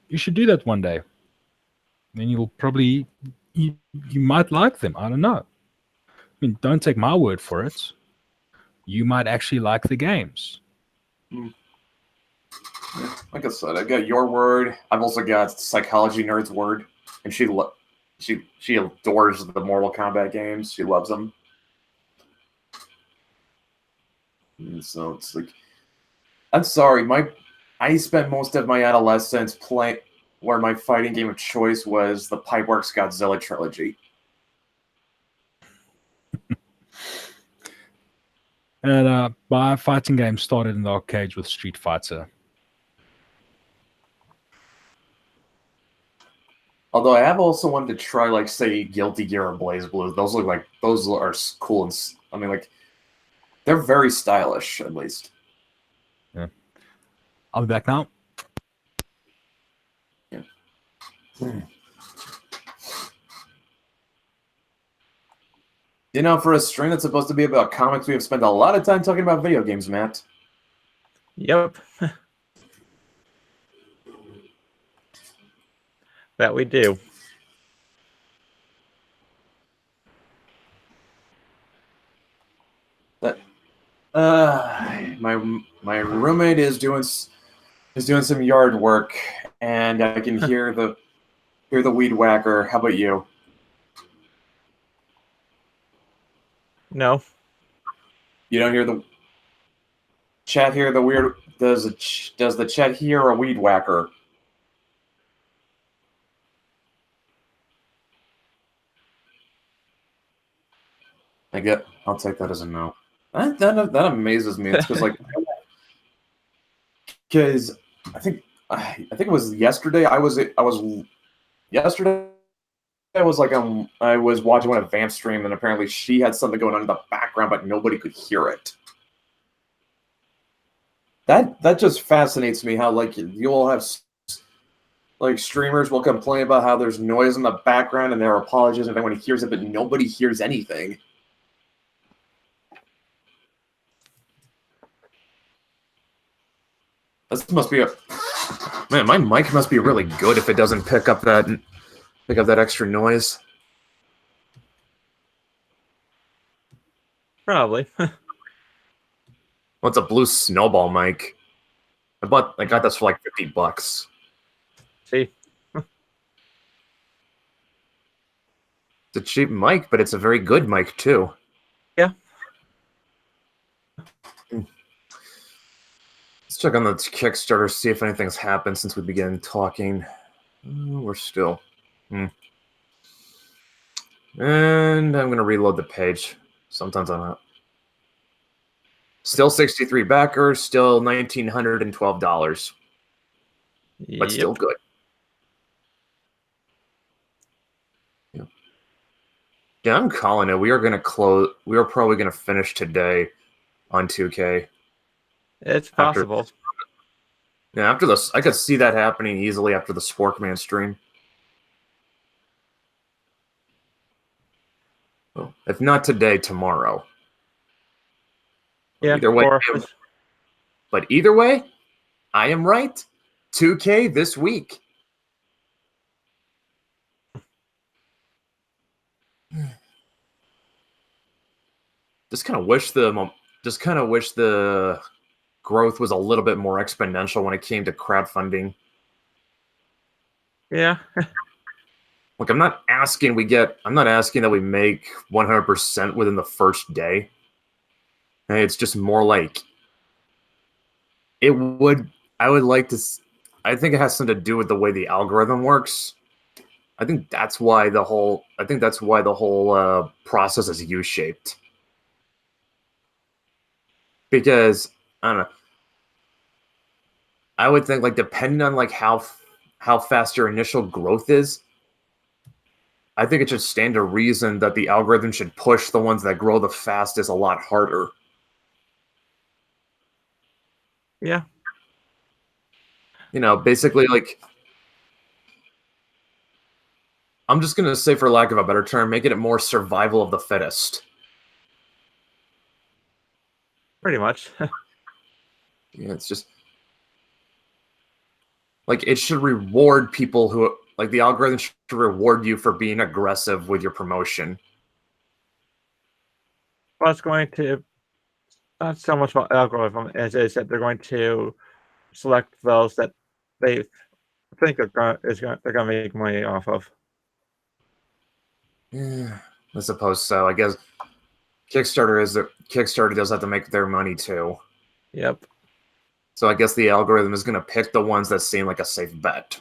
You should do that one day. Then you'll probably, you might like them. I don't know. I mean, don't take my word for it. You might actually like the games. Like I said, I got your word. I've also got Psychology Nerd's word, and she adores the Mortal Kombat games. She loves them. And so it's like, I'm sorry, I spent most of my adolescence playing where my fighting game of choice was the Pipeworks Godzilla trilogy. And my fighting game started in the arcades with Street Fighter. Although I have also wanted to try, like, say, Guilty Gear or BlazBlue. Those are cool, and I mean, like, they're very stylish, at least. Yeah. I'll be back now. Yeah. You know, for a stream that's supposed to be about comics, we have spent a lot of time talking about video games, Matt. Yep. That we do. My roommate is doing some yard work, and I can hear the weed whacker. How about you? No. You don't hear the chat hear the weird? Does the chat hear a weed whacker? I'll take that as a no. That amazes me. It's because I think it was yesterday. I was watching one of Vamp's stream, and apparently she had something going on in the background, but nobody could hear it. That just fascinates me. How you'll have streamers will complain about how there's noise in the background, and there are apologies if anyone hears it, but nobody hears anything. This must be a man. My mic must be really good if it doesn't pick up that extra noise. Probably. What's a blue snowball mic? I got this for like $50. See? It's a cheap mic, but it's a very good mic too. Yeah. Let's check on the Kickstarter, see if anything's happened since we began talking. We're still. And I'm going to reload the page. Sometimes I'm not. Still 63 backers, still $1,912. But still good. Yeah, I'm calling it. We are going to close. We are probably going to finish today on 2K. It's possible. After this, I could see that happening easily after the Sporkman stream. Well, if not today, tomorrow. Yeah. Either way, but either way, I am right. 2K this week. Just kind of wish the growth was a little bit more exponential when it came to crowdfunding. Yeah. Look, I'm not asking that we make 100% within the first day. It's just more like I would like to. I think it has something to do with the way the algorithm works. I think that's why the whole process is U-shaped. Because I don't know. I would think like depending on like how fast your initial growth is, I think it should stand to reason that the algorithm should push the ones that grow the fastest a lot harder. Yeah. Basically like I'm just going to say, for lack of a better term, making it more survival of the fittest. Pretty much. Yeah, it's just like it should reward people who like the algorithm should reward you for being aggressive with your promotion. Well, it's going to not so much about algorithm as is that they're going to select those that they think they're going to make money off of. Yeah, I suppose so. I guess Kickstarter does have to make their money too. Yep. So I guess the algorithm is going to pick the ones that seem like a safe bet.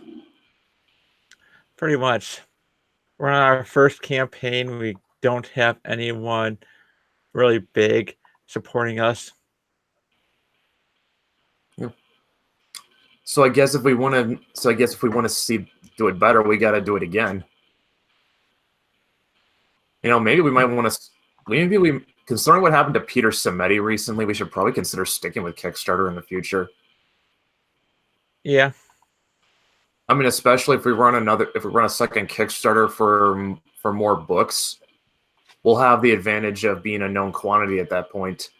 Pretty much. We're on our first campaign. We don't have anyone really big supporting us. Yeah. So I guess if we want to do it better, we got to do it again. Maybe we might want to. Considering what happened to Peter Samedi recently, we should probably consider sticking with Kickstarter in the future. Yeah. I mean, especially if we run a second Kickstarter for more books, we'll have the advantage of being a known quantity at that point.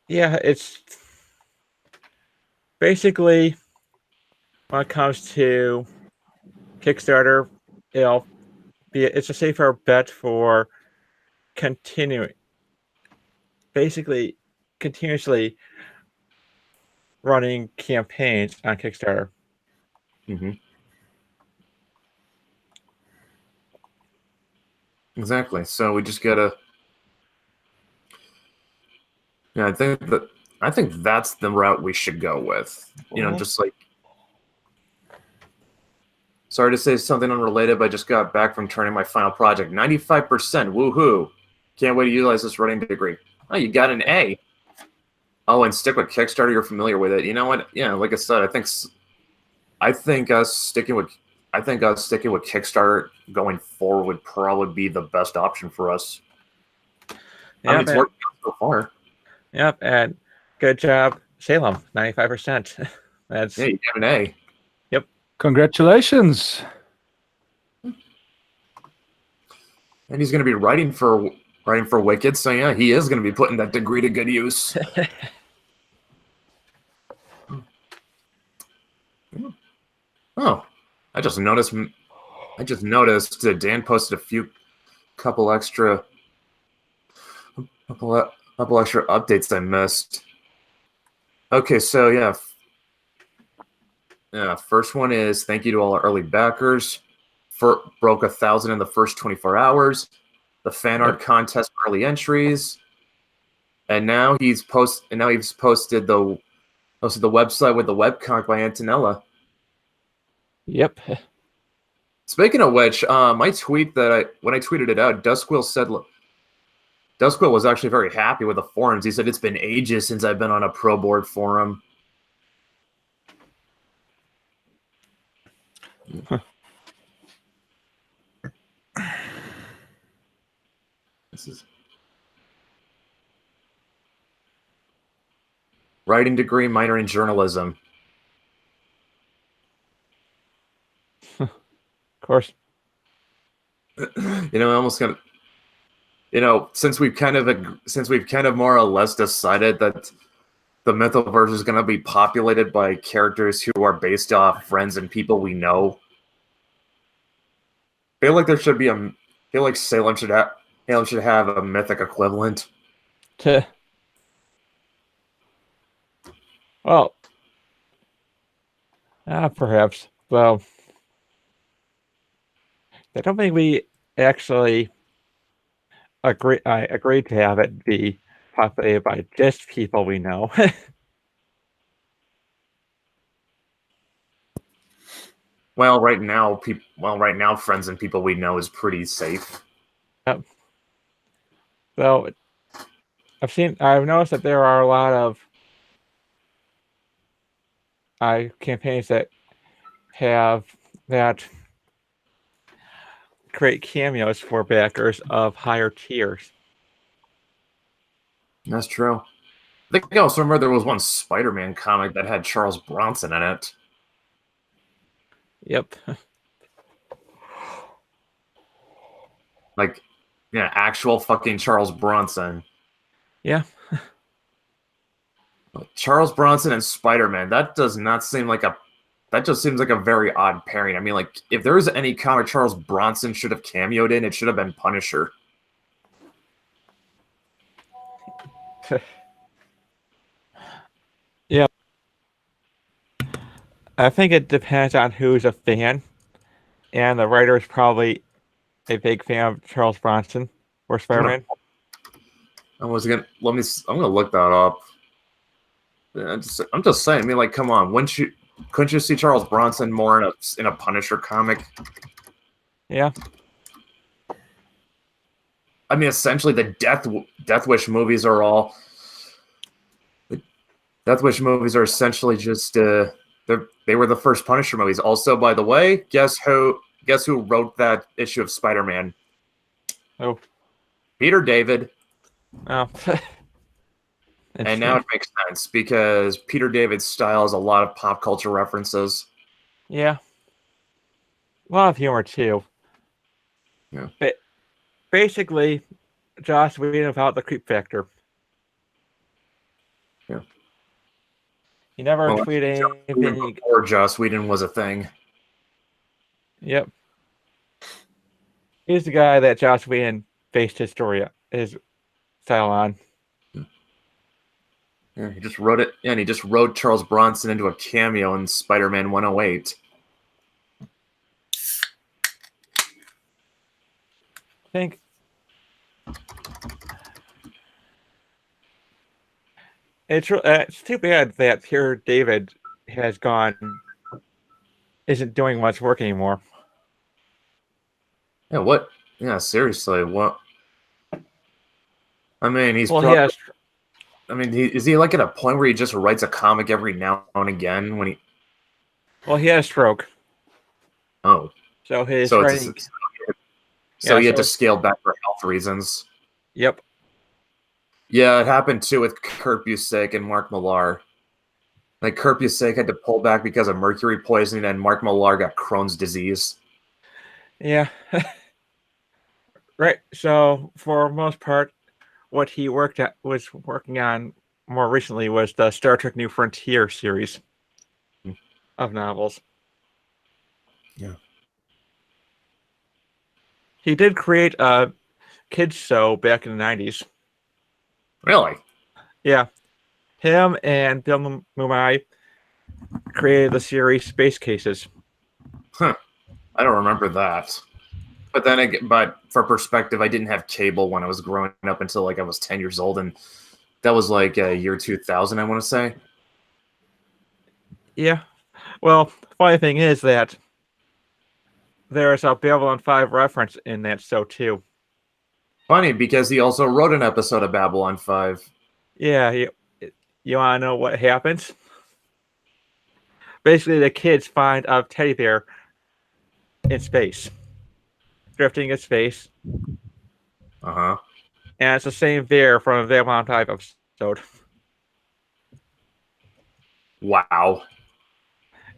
Yeah, it's basically when it comes to Kickstarter, it's a safer bet for continuously running campaigns on Kickstarter. Mm-hmm. Exactly. So we just gotta. Yeah, I think that's the route we should go with. Just like. Sorry to say something unrelated, but I just got back from turning my final project. 95%. Woohoo! Can't wait to utilize this writing degree. Oh, you got an A. Oh, and stick with Kickstarter. You're familiar with it. You know what? Yeah, like I said, I think us sticking with Kickstarter going forward would probably be the best option for us. Yep, it's worked so far. Yep, and good job, Salem. 95%. Yeah, you got an A. Yep. Congratulations. And he's going to be writing for Wicked, so yeah, he is going to be putting that degree to good use. Oh, I just noticed. That Dan posted couple extra, couple extra updates I missed. Okay, so yeah. First one is thank you to all our early backers. Broke 1,000 in the first 24 hours. The fan art contest early entries, and now he's posted the website with the webcomic by Antonella. Yep. Speaking of which, my tweet when I tweeted it out, Duskwill was actually very happy with the forums. He said it's been ages since I've been on a Pro Board forum. Huh. This is writing degree, minor in journalism. Of course. I almost kind of, since we've kind of more or less decided that the Mythoverse is going to be populated by characters who are based off friends and people we know. I feel like Salem should have a mythic equivalent. Well, perhaps. Well, I don't think we actually agreed to have it be populated by just people we know. Well, right now, friends and people we know is pretty safe. Yep. So, I've noticed that there are a lot of campaigns that create cameos for backers of higher tiers. That's true. I think I also remember there was one Spider-Man comic that had Charles Bronson in it. Yep. Like, yeah, actual fucking Charles Bronson. Yeah. Charles Bronson and Spider-Man. That just seems like a very odd pairing. I mean, like, if there was any comic Charles Bronson should have cameoed in, it should have been Punisher. Yeah. I think it depends on who's a fan, and the writer is probably a big fan of Charles Bronson or Spider-Man. I'm gonna look that up. I'm just saying. I mean, like, come on, couldn't you see Charles Bronson more in a Punisher comic? Yeah. I mean, essentially, the Death Wish movies are essentially just they were the first Punisher movies. Also, by the way, guess who wrote that issue of Spider-Man? Oh. Peter David. Oh. And now it makes sense because Peter David's style has a lot of pop culture references. Yeah. A lot of humor too. Yeah. But basically, Joss Whedon without the creep factor. Yeah. He never tweeted anything. Before Joss Whedon was a thing. Yep. He's the guy that Joss Whedon based his style on. Yeah, he just wrote it. Yeah, and he just wrote Charles Bronson into a cameo in Spider-Man 108. I think it's too bad that Peter David isn't doing much work anymore. Yeah, what? Yeah, seriously, what? I mean, is he like at a point where he just writes a comic every now and again when he? Well, he had a stroke. Oh. So his writing. So he had to scale back for health reasons. Yep. Yeah, it happened too with Kurt Busiek and Mark Millar. Like, Kurt Busiek had to pull back because of mercury poisoning, and Mark Millar got Crohn's disease. Yeah. Right. So for most part, what he was working on more recently was the Star Trek New Frontier series of novels. Yeah. He did create a kids show back in the 90s. Really? Yeah. Him and Bill Mumai created the series Space Cases. Huh. I don't remember that. But then, but for perspective, I didn't have cable when I was growing up until like I was 10 years old, and that was like year 2000, I want to say. Yeah. Well, funny thing is that there's a Babylon 5 reference in that show too. Funny, because he also wrote an episode of Babylon 5. Yeah, you want to know what happens? Basically, the kids find a teddy bear in space, drifting in space, Uh-huh. and it's the same bear from the Babylon 5 episode. Wow.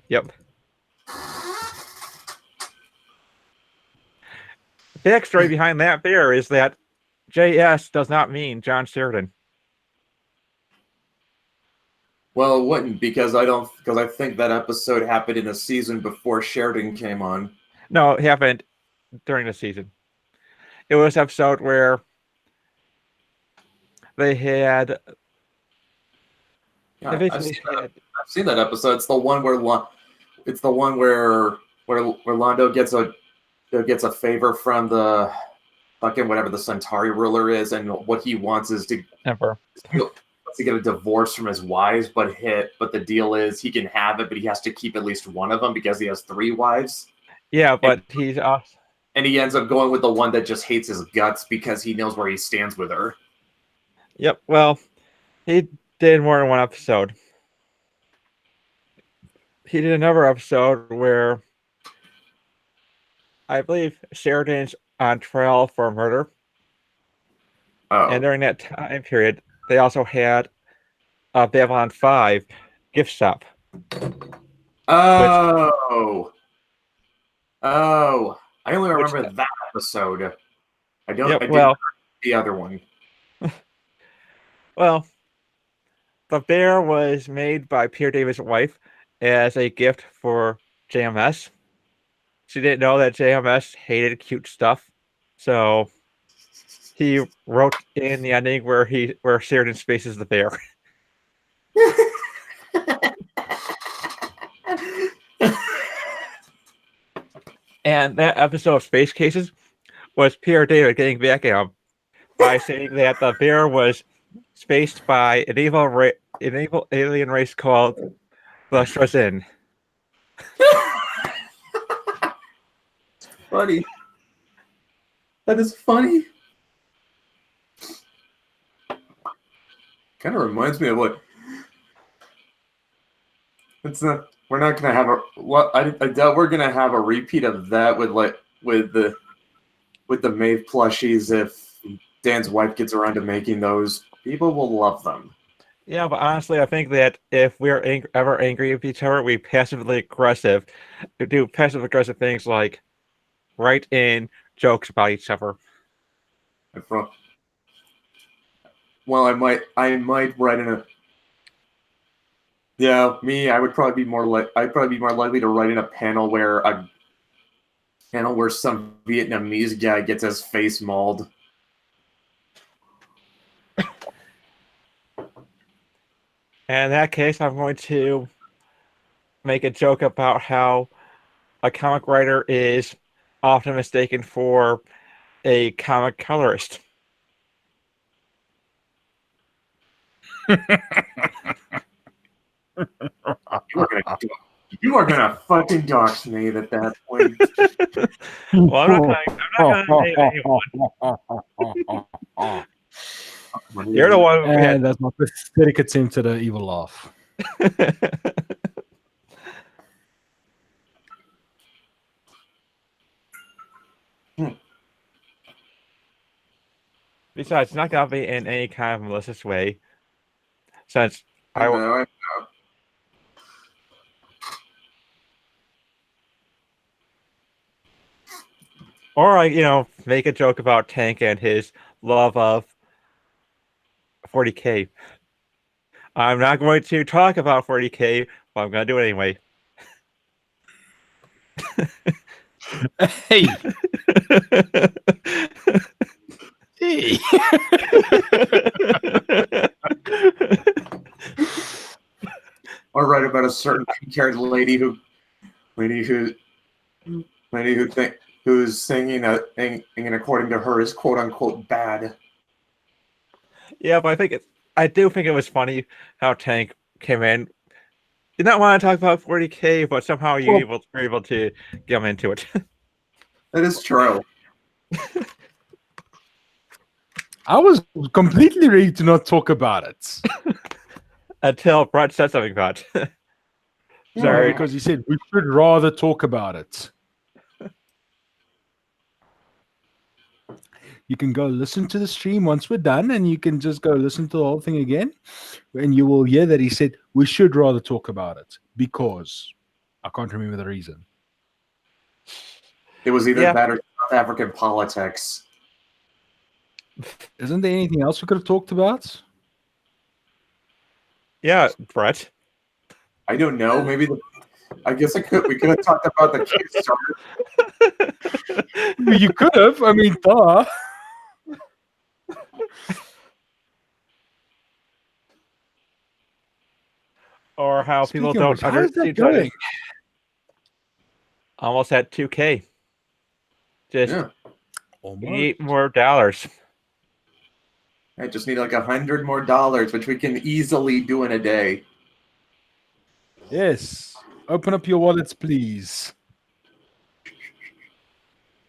Yep. The backstory behind that bear is that JS does not mean John Sheridan. Well, it wouldn't, because I think that episode happened in a season before Sheridan came on. No, it happened during the season. It was an episode where they had. Yeah, They I've basically seen that, had. I've seen that episode. It's the one where where Londo gets a favor from the fucking whatever the Centauri ruler is, and what he wants is to Emperor. get a divorce from his wives, but the deal is he can have it, but he has to keep at least one of them because he has 3 wives. Yeah, but he's And he ends up going with the one that just hates his guts because he knows where he stands with her. Yep. Well, he did more than one episode. He did another episode where I believe Sheridan's on trial for murder. Oh. And during that time period, they also had a Babylon 5 gift shop. Oh. Oh. I only remember that episode. I didn't remember the other one. Well, the bear was made by Peter David's wife as a gift for JMS. She didn't know that JMS hated cute stuff, so he wrote in the ending where Sheridan spaces the bear. And that episode of Space Cases was Peter David getting back at him by saying that the bear was spaced by an evil alien race called the Shrazin. Funny. That is funny. Kind of reminds me of what. It's not. We're not gonna have a. What I doubt we're gonna have a repeat of that with the Maeve plushies. If Dan's wife gets around to making those, people will love them. Yeah, but honestly, I think that if we're ever angry with each other, we do passive aggressive things like write in jokes about each other. Well, I might write in a. Yeah, me. I'd probably be more likely to write in a panel where some Vietnamese guy gets his face mauled. And in that case, I'm going to make a joke about how a comic writer is often mistaken for a comic colorist. You are gonna fucking dox me at that point. Well, I'm not gonna name anyone. You're the one who And that's my pathetic attempt at an evil laugh. Besides, it's not gonna be in any kind of malicious way, since I know. Or make a joke about Tank and his love of 40K. I'm not going to talk about 40K, but I'm going to do it anyway. Hey, hey. Or write about a certain pink-haired who's singing and according to her is quote unquote bad. Yeah, but I do think it was funny how Tank came in. Did not want to talk about 40K, but somehow were able to get him into it. That is true. I was completely ready to not talk about it. Until Brett said something about it. Sorry, because he said we should rather talk about it. You can go listen to the stream once we're done, and you can just go listen to the whole thing again, and you will hear that he said we should rather talk about it because I can't remember the reason. It was either that or South African politics. Isn't there anything else we could have talked about? Yeah, Brett. I don't know. Maybe I guess we could have talked about the Kickstarter. You could have. I mean, duh. Or how Speaking people of don't which, how is that understand. going? Almost at 2K. Just Almost. $8 more. I just need like $100 more, which we can easily do in a day. Yes. Open up your wallets, please.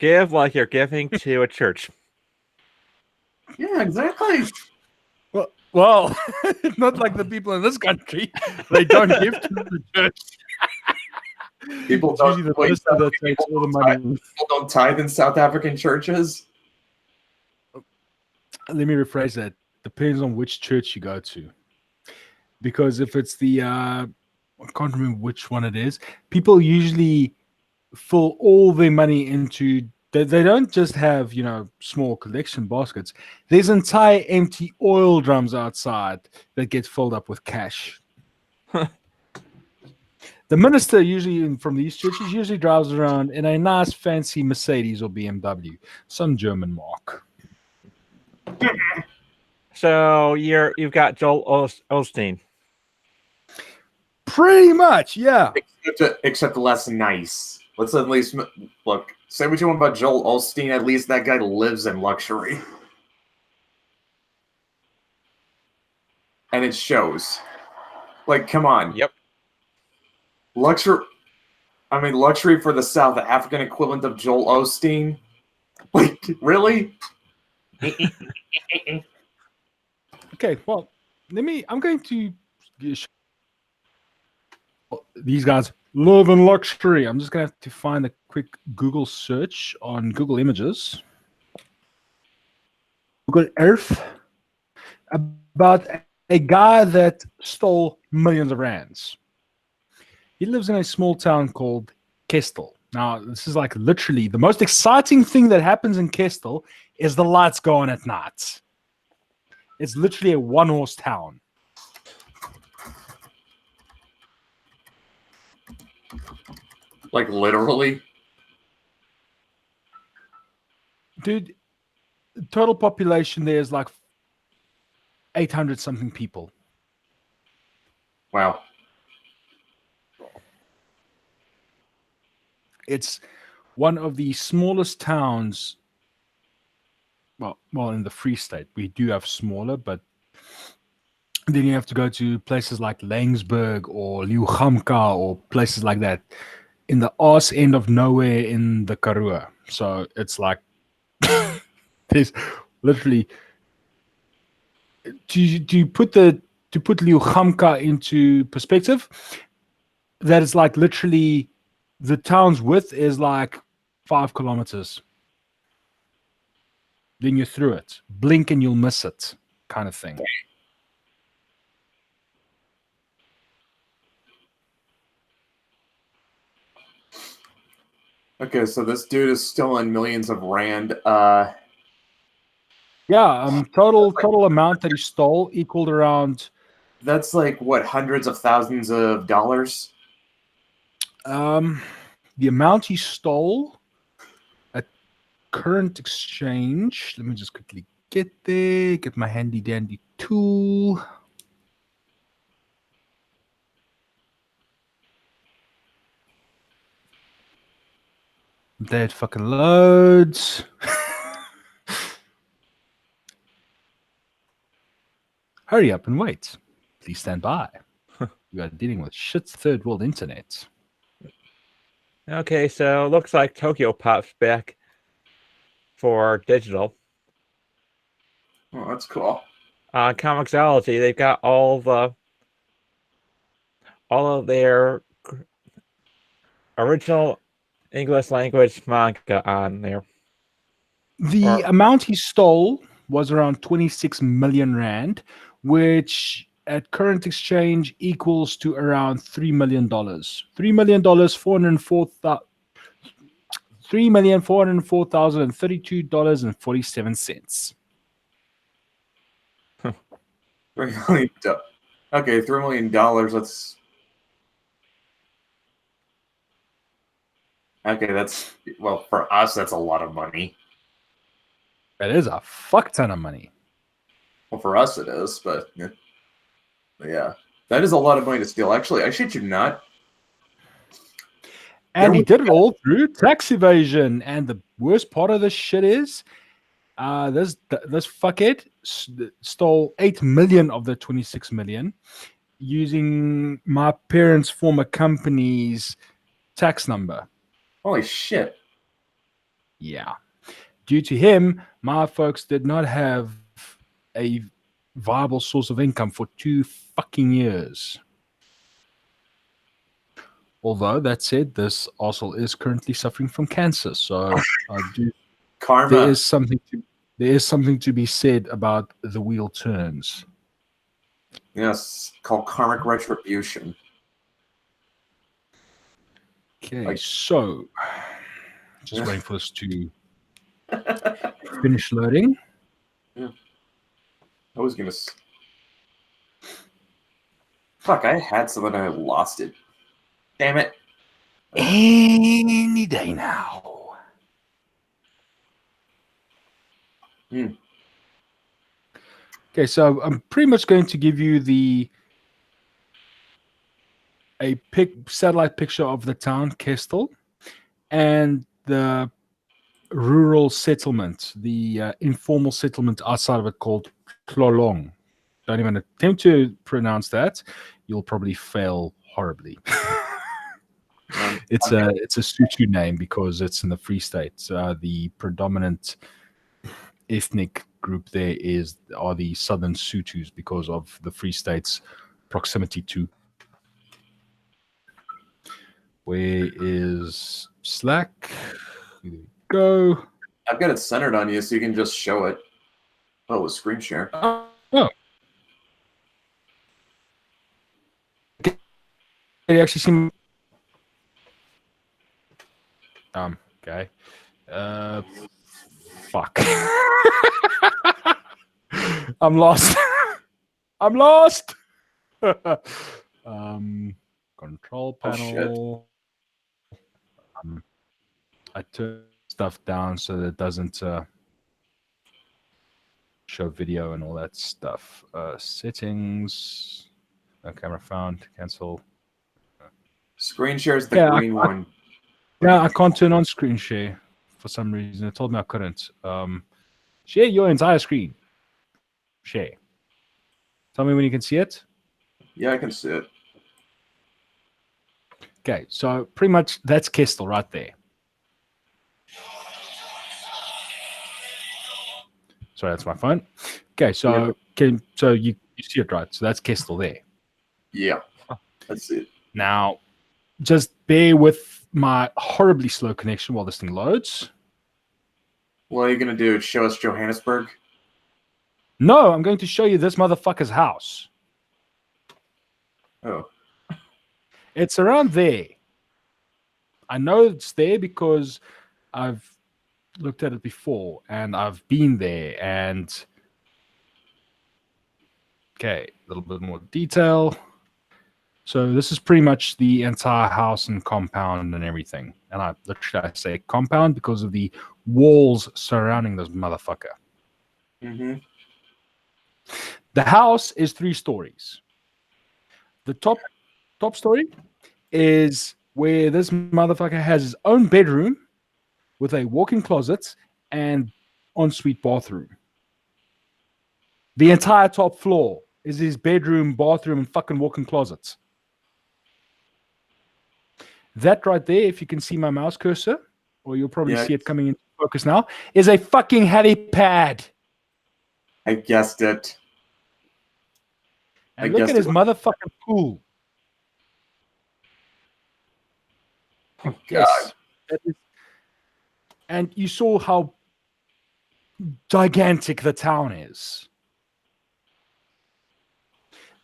Give like you're giving to a church. Yeah, exactly. Well, not like the people in this country. They don't give to the church. People It's don't, usually the wait, minister that takes all the money. people don't tithe in South African churches. Let me rephrase that. Depends on which church you go to. Because if it's the I can't remember which one it is, people usually fill all their money into they don't just have, small collection baskets. There's entire empty oil drums outside that get filled up with cash. The minister usually from these churches usually drives around in a nice fancy Mercedes or BMW, some German mark. So you've got Joel Osteen. Pretty much, yeah. Except less nice. Let's at least look. Say what you want about Joel Osteen. At least that guy lives in luxury, and it shows. Like, come on. Yep. Luxury for the South African equivalent of Joel Osteen. Like, really? Okay, well, I'm going to these guys live in luxury. I'm just going to have to find a quick Google search on Google Images, Google Earth, about a guy that stole millions of rands. He lives in a small town called Kestel. Now, this is like literally the most exciting thing that happens in Kestel is the lights go on at night. It's literally a one-horse town. Like, literally? Dude, total population there is like 800 something people. Wow. It's one of the smallest towns. Well, in the Free State, we do have smaller, but then you have to go to places like Langsburg or Liugamka or places like that in the arse end of nowhere in the Karoo. So it's like there's literally to put Liugamka into perspective, that is like literally the town's width is like 5 kilometers. Then you're through it. Blink and you'll miss it, kind of thing. Okay, so this dude is stealing millions of rand. Yeah, total amount that he stole equaled around. That's like what, hundreds of thousands of dollars? the amount he stole at current exchange. Let me just quickly get there. Get my handy dandy tool. There it fucking loads. Hurry up and wait. Please stand by. We are dealing with shit's third world internet. Okay, so looks like Tokyo Pop's back for digital. Oh, that's cool. Comixology, they've got all of their original English language manga on there. The amount he stole was around 26 million rand, which at current exchange equals to around $3 million. $3 million, $3,404,032.47. $3 million. Okay, $3 million. That's okay. That's well for us. That's a lot of money. That is a fuck ton of money. Well, for us it is, but yeah, that is a lot of money to steal. Actually, I shit you not. And he did it all through tax evasion. And the worst part of this shit is, this fuckhead stole 8 million of the 26 million using my parents' former company's tax number. Holy shit! Yeah. Due to him, my folks did not have a viable source of income for 2 fucking years. Although that said, this arsehole is currently suffering from cancer, so I do. Karma. There is something to be said about the wheel turns. Yes, called karmic retribution. Okay, so just waiting for this to finish loading. Yeah. I was gonna. Fuck! I had something and I lost it. Damn it! Any day now. Okay, so I'm pretty much going to give you a satellite picture of the town Kestel and the rural settlement, the informal settlement outside of it called Tlolong. Don't even attempt to pronounce that. You'll probably fail horribly. It's a Sotho name because it's in the Free State. The predominant ethnic group there are the Southern Sothos because of the Free State's proximity to. Where is Slack? Here we go. I've got it centered on you so you can just show it. Oh, with screen share. Oh. Can you actually see? Okay. Fuck. I'm lost. I'm lost. Control panel. I turn stuff down so that it doesn't show video and all that stuff. Settings. No camera found. Cancel. Screen share is the green one. Yeah, I can't turn on screen share for some reason. It told me I couldn't. Share your entire screen. Share. Tell me when you can see it. Yeah, I can see it. Okay, so pretty much that's Kestel right there. Sorry, that's my phone. Okay, so you see it right. So that's Kestel there. Yeah, that's it. Now, just bear with my horribly slow connection while this thing loads. What are you going to do? Show us Johannesburg? No, I'm going to show you this motherfucker's house. Oh. It's around there. I know it's there because I've looked at it before and I've been there and okay, a little bit more detail. So this is pretty much the entire house and compound and everything. And I say compound because of the walls surrounding this motherfucker. Mm-hmm. The house is 3 stories. The top story is where this motherfucker has his own bedroom with a walk-in closet and ensuite bathroom. The entire top floor is his bedroom, bathroom, and fucking walk-in closets. That right there, if you can see my mouse cursor, or you'll probably see it coming into focus now, is a fucking helipad. I guessed it. And look at his motherfucking pool. Oh, yes. And you saw how gigantic the town is.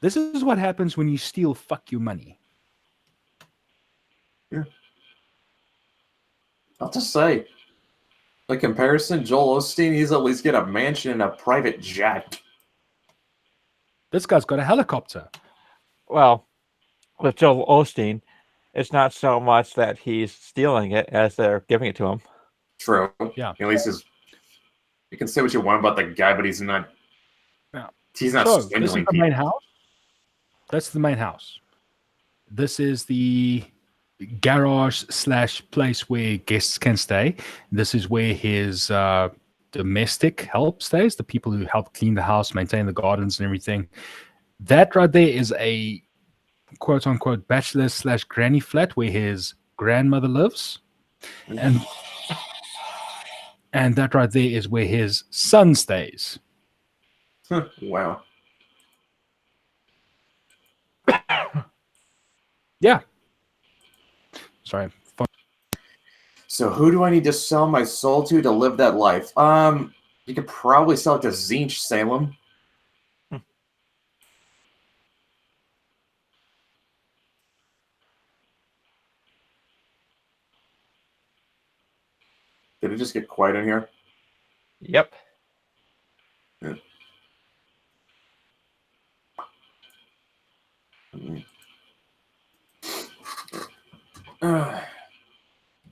This is what happens when you steal fuck you money. Yeah. I'll just say, by comparison, Joel Osteen, he's at least get a mansion and a private jet. This guy's got a helicopter. Well, with Joel Osteen, it's not so much that he's stealing it as they're giving it to him. True. Yeah. At least you can say what you want about the guy, but he's not. Yeah. He's not So, this is swindling the main house. That's the main house. This is the garage / place where guests can stay. This is where his domestic help stays, the people who help clean the house, maintain the gardens and everything. That right there is a quote unquote bachelor / granny flat where his grandmother lives. And that right there is where his son stays. Wow. Yeah. Sorry. So who do I need to sell my soul to live that life? You could probably sell it to Zinch Salem. Did it just get quiet in here? Yep. Yeah.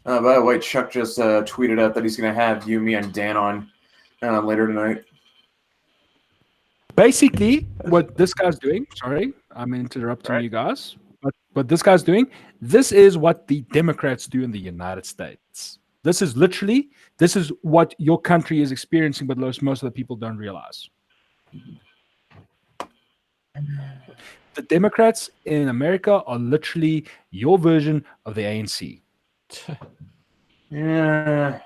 By the way, Chuck just tweeted out that he's going to have you, me, and Dan on later tonight. Basically, what this guy's doing, sorry, I'm interrupting you guys, but what this guy's doing, this is what the Democrats do in the United States. This is what your country is experiencing, but most of the people don't realize. The Democrats in America are literally your version of the ANC. Yeah.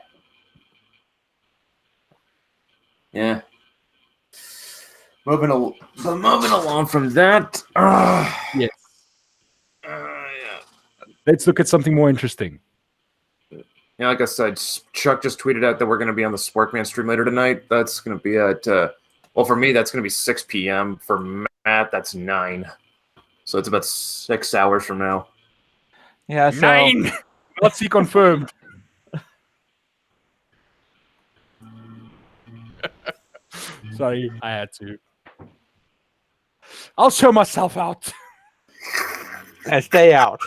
Yeah. Moving along from that. Yes. Yeah. Let's look at something more interesting. Yeah, like I said, Chuck just tweeted out that we're going to be on the Sporkman stream later tonight. That's going to be at, well, for me, that's going to be 6 p.m. For Matt, that's 9. So it's about 6 hours from now. Yeah, so 9! Let's see confirmed. Sorry, I had to. I'll show myself out. And stay out.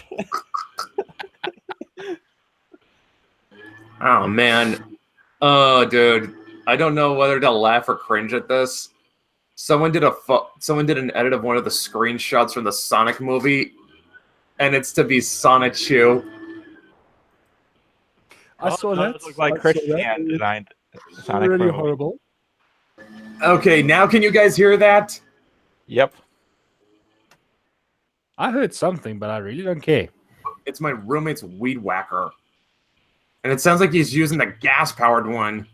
Oh, man. Oh, dude. I don't know whether to laugh or cringe at this. Someone did an edit of one of the screenshots from the Sonic movie, and it's to be Sonichu. I saw that. It looked like Christian designed Sonic really movie. horrible. Okay, now can you guys hear that? Yep. I heard something, but I really don't care. It's my roommate's weed whacker. And it sounds like he's using the gas-powered one.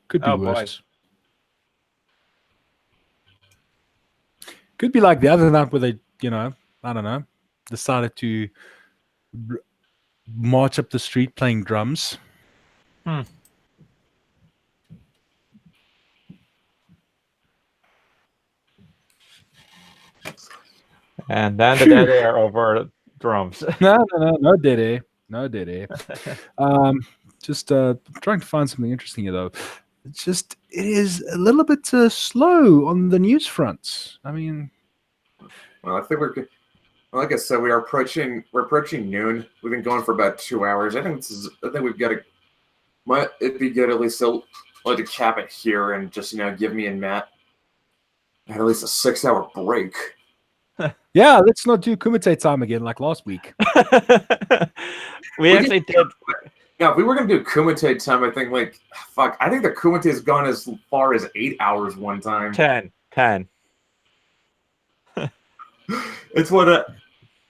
Could be Oh, worse. Could be like the other night where they, I don't know, decided to march up the street playing drums. And then the dead air over drums. No dead air. No dead air. Just trying to find something interesting here, though. it is a little bit slow on the news front. I mean, Well, I think we're good. Like I said, we're approaching noon. We've been going for about 2 hours. I think we've got to. It'd be good at least to cap it here and just give me and Matt at least a 6-hour break. yeah, let's not do Kumite time again like last week. we actually did. Yeah, if we were gonna do Kumite time, I think I think the Kumite has gone as far as 8 hours one time. 10. It's what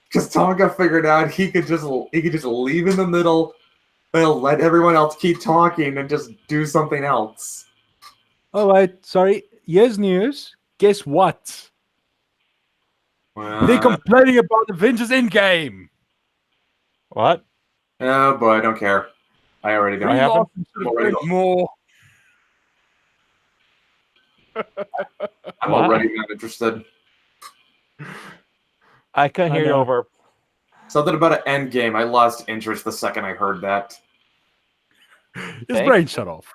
because Tonka figured out he could just leave in the middle and let everyone else keep talking and just do something else. All right, sorry. Here's news. Guess what? They're complaining about Avengers Endgame. What? Oh boy, I don't care. I already don't. What happened? More. I'm already not interested. I couldn't hear you over. Something about an end game. I lost interest the second I heard that. His brain shut off.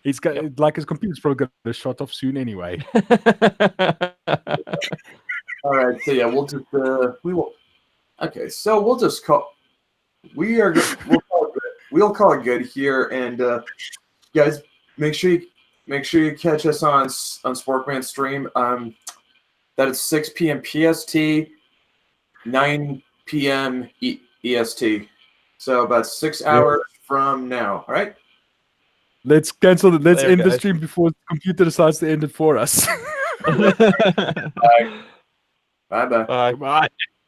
He's got his computer's probably going to shut off soon anyway. All right, so yeah, we'll just we will. Okay, so we'll just call. We'll call it good here, and guys, make sure you catch us on Sporkman stream. That is 6 p.m. PST, 9 p.m. EST. So about 6 hours from now. All right. Let's cancel it. Let's end the guys. stream before the computer decides to end it for us. Bye. Bye. Bye. Bye.